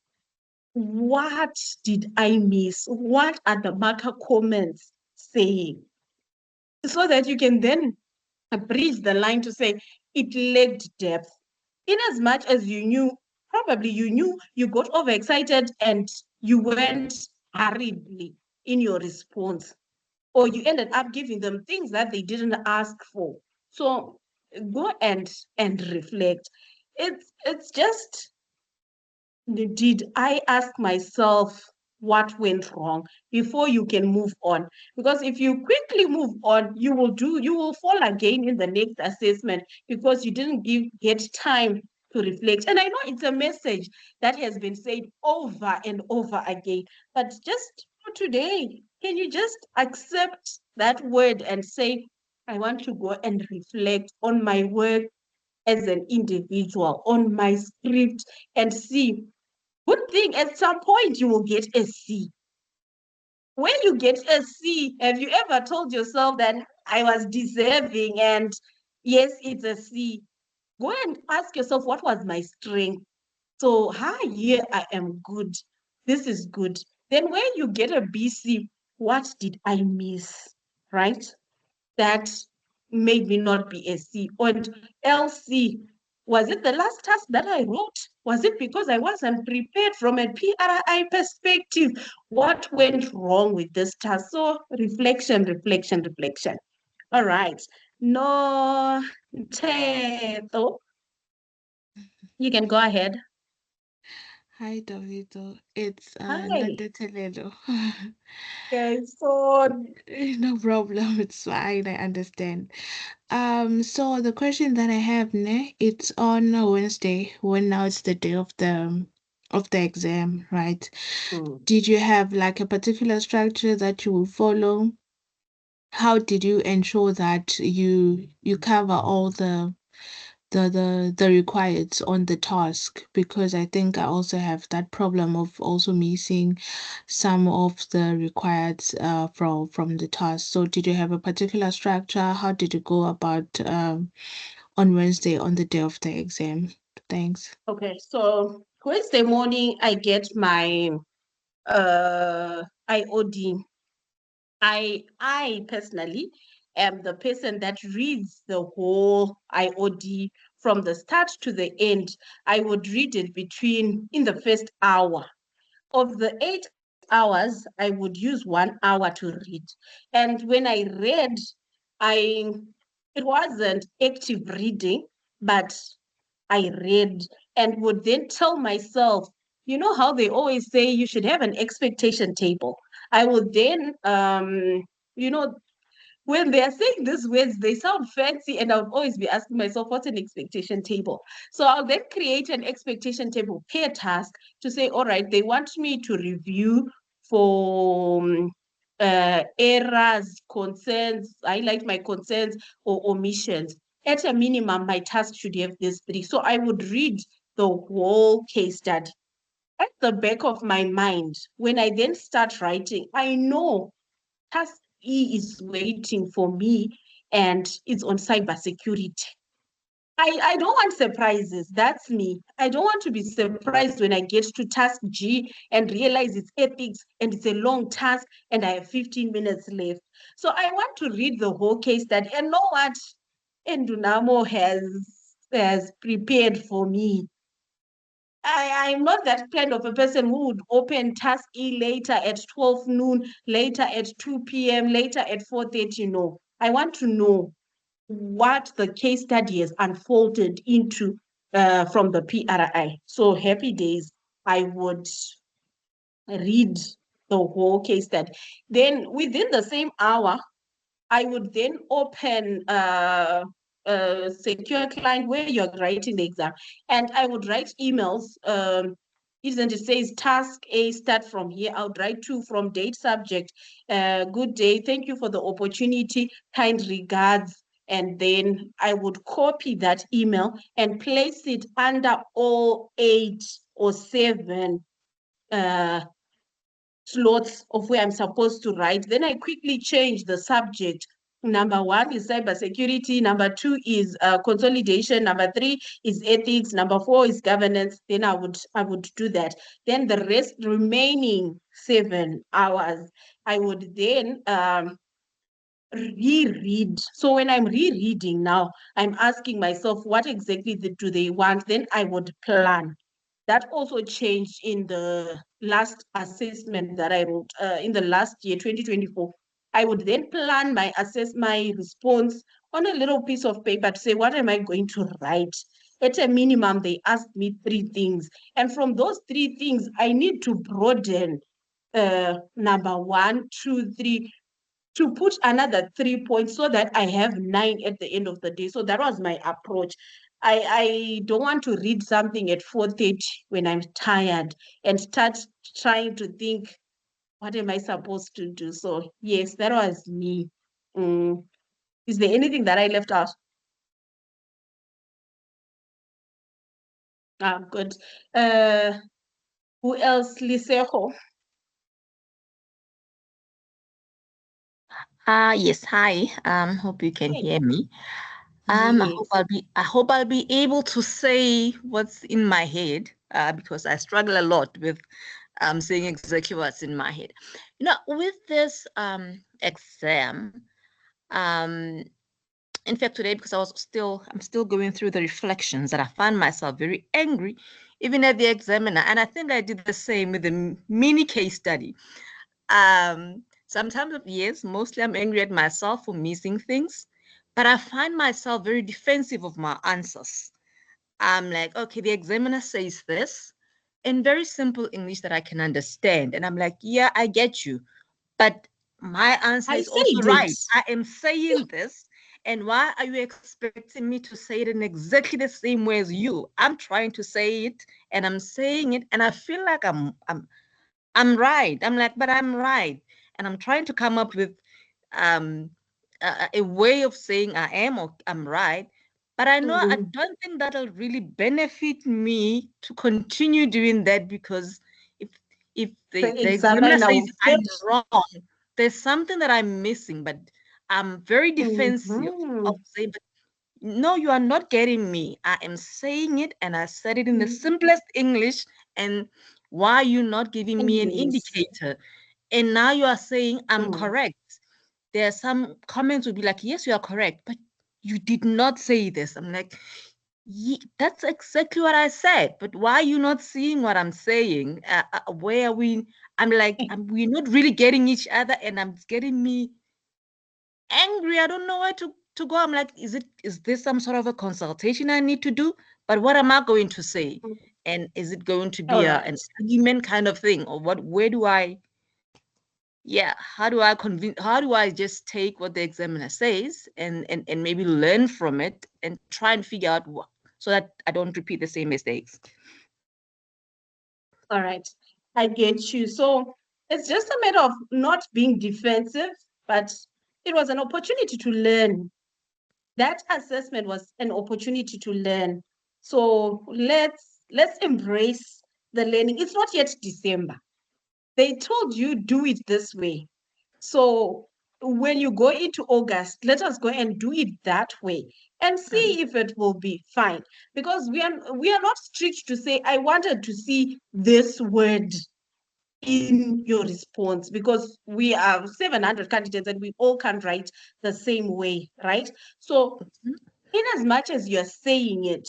What did I miss? What are the marker comments saying? So that you can then bridge the line to say it lacked depth. In as much as you knew, probably you got overexcited and you went hurriedly in your response, or you ended up giving them things that they didn't ask for. So go and reflect. It's just, did I ask myself what went wrong before you can move on? Because if you quickly move on, you will fall again in the next assessment because you didn't get time to reflect. And I know it's a message that has been said over and over again, but just for today, can you just accept that word and say, I want to go and reflect on my work as an individual, on my script, and see. Good thing, at some point you will get a C. When you get a C, have you ever told yourself that I was deserving and yes, it's a C? Go and ask yourself, what was my strength? So, here I am good. This is good. Then when you get a BC, what did I miss? Right? That made me not be a C. And LC, was it the last task that I wrote? Was it because I wasn't prepared from a PRI perspective? What went wrong with this task? So reflection, reflection, reflection. All right. No, Teto, you can go ahead. Hi, Davido. It's Hi. Nadetelelo. Okay, so No problem. It's fine. I understand. So the question that I have, it's on a Wednesday when now it's the day of the exam, right? Did you have like a particular structure that you will follow? How did you ensure that you cover all the required on the task? Because I think I also have that problem of also missing some of the required from the task. So did you have a particular structure? How did you go about on Wednesday on the day of the exam? Thanks. okay, so Wednesday morning I get my IOD. I personally am the person that reads the whole IOD from the start to the end. I would read it in the first hour. Of the 8 hours, I would use 1 hour to read. And when I read, I it wasn't active reading, but I read and would then tell myself, you know how they always say you should have an expectation table. I would then, you know, when they are saying these words, they sound fancy, and I'll always be asking myself, what's an expectation table? So I'll then create an expectation table per task to say, all right, they want me to review for errors, concerns, highlight my concerns or omissions. At a minimum, my task should have these three. So I would read the whole case study. At the back of my mind, when I then start writing, I know task E is waiting for me and it's on cybersecurity. I don't want surprises. That's me. I don't want to be surprised when I get to task G and realize it's ethics and it's a long task and I have 15 minutes left. So I want to read the whole case study and know what Endunamo has prepared for me. I'm not that kind of a person who would open task E later at 12 noon, later at 2 p.m., later at 4:30. No, I want to know what the case study has unfolded into from the PRI. So happy days, I would read the whole case study. Then within the same hour, I would then open a secure client where you're writing the exam. And I would write emails. Isn't it says task A, start from here. I would write to from date subject. Good day. Thank you for the opportunity. Kind regards. And then I would copy that email and place it under all 8 or 7 slots of where I'm supposed to write. Then I quickly change the subject. Number 1 is cybersecurity. Number 2 is consolidation. Number 3 is ethics. Number 4 is governance. Then I would do that. Then the remaining 7 hours, I would then reread. So when I'm rereading now, I'm asking myself, what exactly do they want? Then I would plan. That also changed in the last assessment that I wrote in the last year, 2024. I would then plan my response on a little piece of paper to say, what am I going to write? At a minimum, they asked me 3 things. And from those 3 things, I need to broaden number 1, 2, 3, to put another 3 points so that I have 9 at the end of the day. So that was my approach. I don't want to read something at 4:30 when I'm tired and start trying to think, what am I supposed to do? So yes, that was me. Is there anything that I left out? Good. Who else? Lisejo. Yes, hi. Hope you can Hey. hear me. Yes. I hope I'll be able to say what's in my head, because I struggle a lot with saying exactly what's in my head. With this exam, in fact, today, because I'm still going through the reflections, that I found myself very angry, even at the examiner. And I think I did the same with the mini case study. Sometimes, yes, mostly I'm angry at myself for missing things, but I find myself very defensive of my answers. I'm like, okay, the examiner says this in very simple English that I can understand. And I'm like, yeah, I get you. But my answer I is also said right. it. I am saying this. And why are you expecting me to say it in exactly the same way as you? I'm trying to say it and I'm saying it, and I feel like I'm right. I'm like, but I'm right. And I'm trying to come up with a way of saying I am or I'm right. But I know I don't think that'll really benefit me to continue doing that, because if if the examiner examiner says will I'm finish. wrong, there's something that I'm missing. But I'm very defensive of saying, but no, you are not getting me. I am saying it and I said it in the simplest English. And why are you not giving me an Yes. indicator? And now you are saying I'm correct. There are some comments will be like, yes, you are correct, but you did not say this. I'm like, that's exactly what I said. But why are you not seeing what I'm saying? Where are we? I'm like, we're not really getting each other, and it's getting me angry. I don't know where to go. I'm like, is this some sort of a consultation I need to do? But what am I going to say? And is it going to be All right. an argument kind of thing? Or what? Where do I, how do I just take what the examiner says and maybe learn from it and try and figure out what, so that I don't repeat the same mistakes? All right. I get you. So it's just a matter of not being defensive, but it was an opportunity to learn. That assessment was an opportunity to learn. So let's embrace the learning. It's not yet December. They told you do it this way. So when you go into August, let us go and do it that way and see if it will be fine. Because we are not strict to say, I wanted to see this word in your response, because we are 700 candidates and we all can't write the same way, right? So in as much as you're saying it,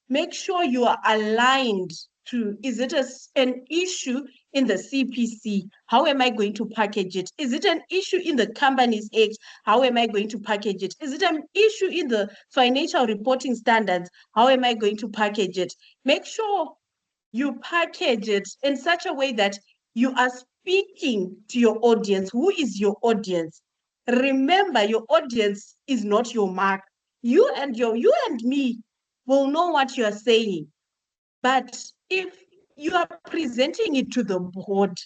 make sure you are aligned to, is it an issue in the CPC? How am I going to package it? Is it an issue in the Companies Act? How am I going to package it? Is it an issue in the financial reporting standards? How am I going to package it? Make sure you package it in such a way that you are speaking to your audience. Who is your audience? Remember, your audience is not your mark. You and me will know what you are saying. But if you are presenting it to the board,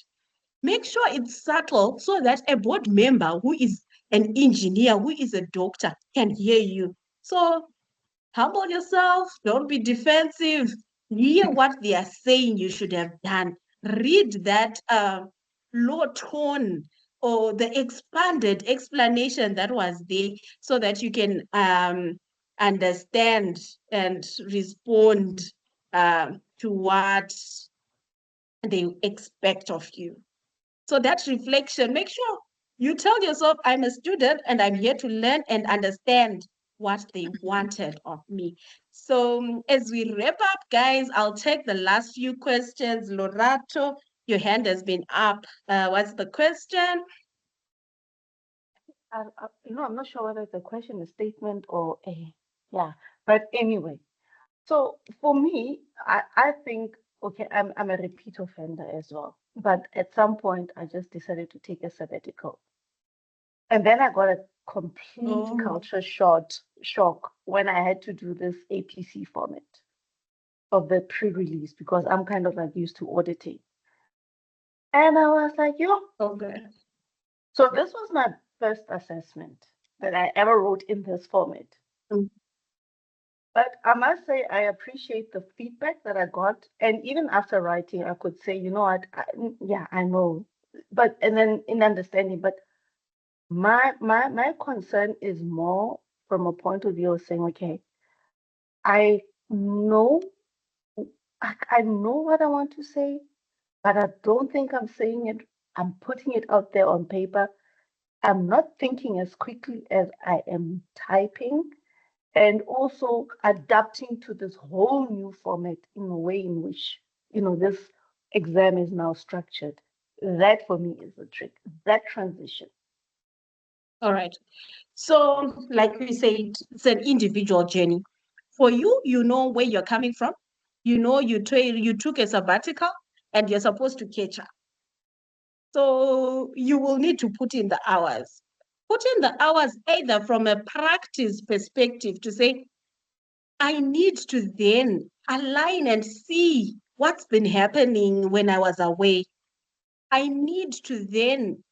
make sure it's subtle so that a board member who is an engineer, who is a doctor, can hear you. So humble yourself, don't be defensive. Hear what they are saying you should have done. Read that low tone or the expanded explanation that was there so that you can understand and respond to what they expect of you. So that reflection, make sure you tell yourself, I'm a student and I'm here to learn and understand what they wanted of me. So as we wrap up, guys, I'll take the last few questions. Lorato, your hand has been up. What's the question? I'm not sure whether it's a question, a statement, or a, yeah. But anyway, so for me, I think, okay, I'm a repeat offender as well. But at some point, I just decided to take a sabbatical. And then I got a complete culture shock when I had to do this APC format of the pre-release, because I'm kind of like used to auditing. And I was like, yo. Okay. So this was my first assessment that I ever wrote in this format. But I must say, I appreciate the feedback that I got. And even after writing, I could say, you know what, yeah, I know. But, and then in understanding, but my concern is more from a point of view of saying, okay, I know, I know what I want to say, but I don't think I'm saying it. I'm putting it out there on paper. I'm not thinking as quickly as I am typing, and also adapting to this whole new format in a way in which, this exam is now structured. That for me is the trick, that transition. All right. So like we said, it's an individual journey. For you, you know where you're coming from. You know you took a sabbatical and you're supposed to catch up. So you will need to put in the hours. Put in the hours either from a practice perspective to say, I need to then align and see what's been happening when I was away. I need to then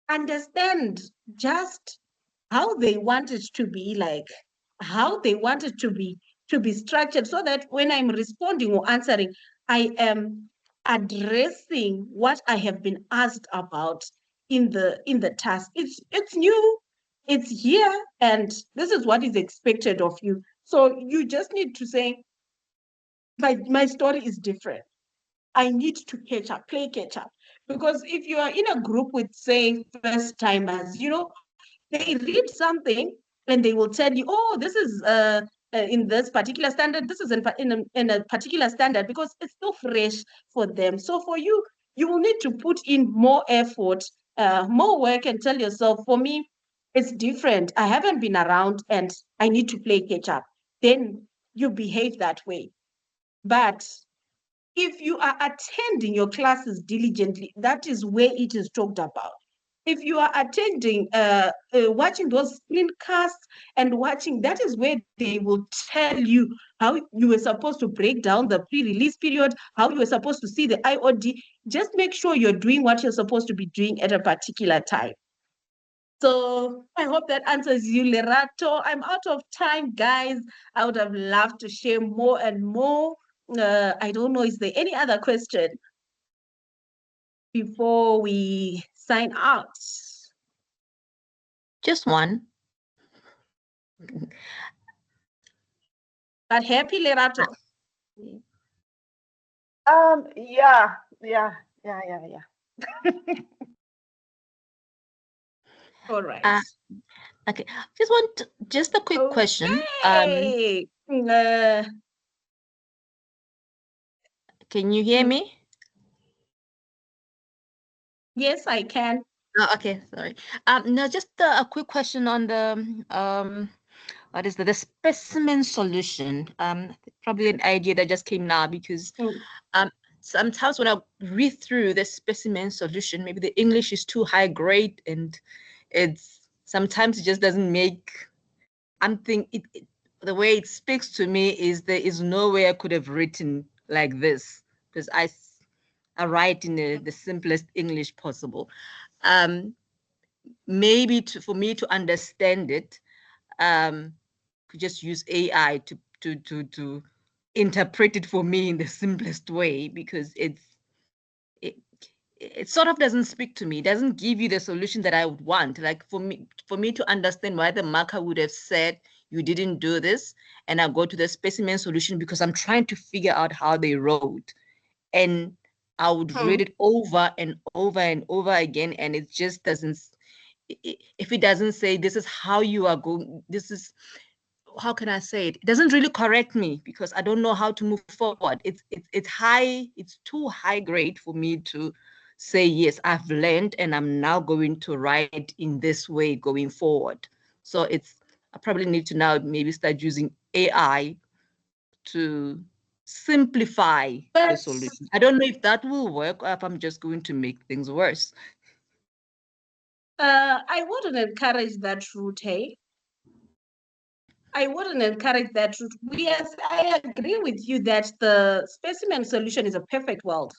understand just how they want it to be, like how they want it to be structured, so that when I'm responding or answering, I am addressing what I have been asked about in the task. It's new, it's here, and this is what is expected of you. So you just need to say, my story is different. I need to play catch up. Because if you are in a group with, say, first timers, they read something and they will tell you, oh, this is in this particular standard, this is in a particular standard, because it's still fresh for them. So for you, you will need to put in more effort, more work, and tell yourself, for me, it's different. I haven't been around and I need to play catch up. Then you behave that way. But if you are attending your classes diligently, that is where it is talked about. If you are attending, watching those screencasts and watching, that is where they will tell you how you were supposed to break down the pre-release period, how you were supposed to see the IOD. Just make sure you're doing what you're supposed to be doing at a particular time. So I hope that answers you, Lerato. I'm out of time, guys. I would have loved to share more and more. I don't know, is there any other question before we sign out? Just one. But happy Lerato. Yeah. All right. Okay. Just a quick question. Okay. Can you hear me? Yes, I can. Oh, okay, sorry. No, just a quick question on the what is the specimen solution? Probably an idea that just came now because sometimes when I read through the specimen solution, maybe the English is too high grade and sometimes it just doesn't make. The way it speaks to me is there is no way I could have written like this because I write in the simplest English possible. Maybe for me to understand it, could just use AI to interpret it for me in the simplest way because it sort of doesn't speak to me. It doesn't give you the solution that I would want. Like for me to understand why the marker would have said you didn't do this, and I go to the specimen solution because I'm trying to figure out how they wrote, and I would read it over and over and over again, and it just doesn't. If it doesn't say this is how you are going, this is how can I say it? It doesn't really correct me because I don't know how to move forward. It's high, it's too high grade for me to say, yes, I've learned and I'm now going to write in this way going forward. So I probably need to now maybe start using AI to simplify the solution. I don't know if that will work or if I'm just going to make things worse. I wouldn't encourage that route, hey? I wouldn't encourage that route. Yes, I agree with you that the specimen solution is a perfect world.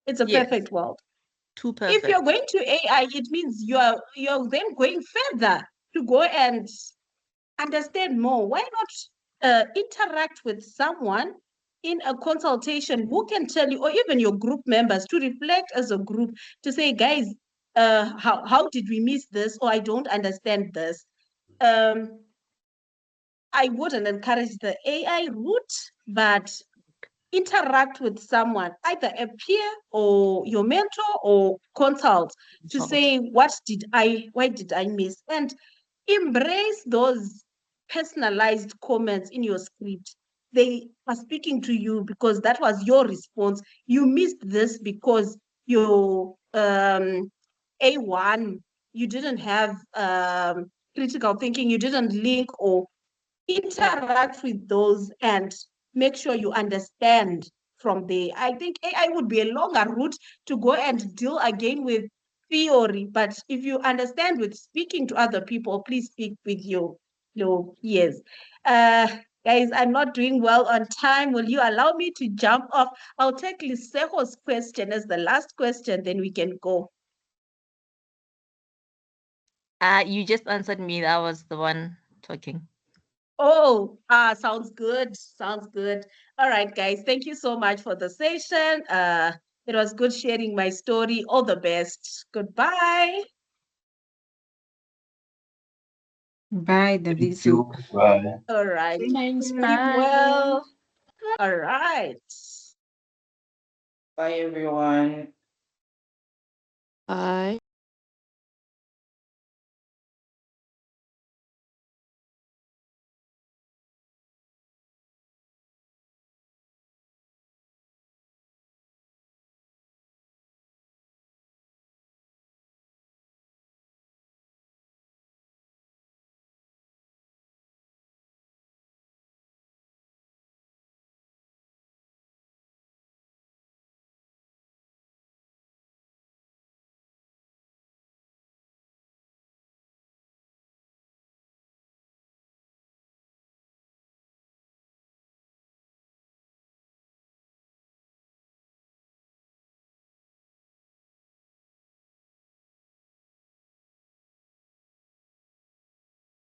It's a perfect world. Too perfect. If you're going to AI, it means you're then going further to go and understand more. Why not interact with someone in a consultation who can tell you, or even your group members, to reflect as a group to say, guys, how did we miss this? Or I don't understand this. I wouldn't encourage the AI route, but interact with someone, either a peer or your mentor or consult to say, why did I miss? And embrace those personalized comments in your script. They are speaking to you because that was your response. You missed this because your A1, you didn't have critical thinking, you didn't link or interact with those and make sure you understand from there. I think AI would be a longer route to go and deal again with theory, but if you understand with speaking to other people, please speak with your peers. Guys, I'm not doing well on time. Will you allow me to jump off? I'll take Liseho's question as the last question, then we can go. You just answered me. That was the one talking. Oh, sounds good. Sounds good. All right, guys. Thank you so much for the session. It was good sharing my story. All the best. Goodbye. Bye, Daviso. Bye. All right. Thanks. Keep Bye. well. All right. Bye, everyone. Bye.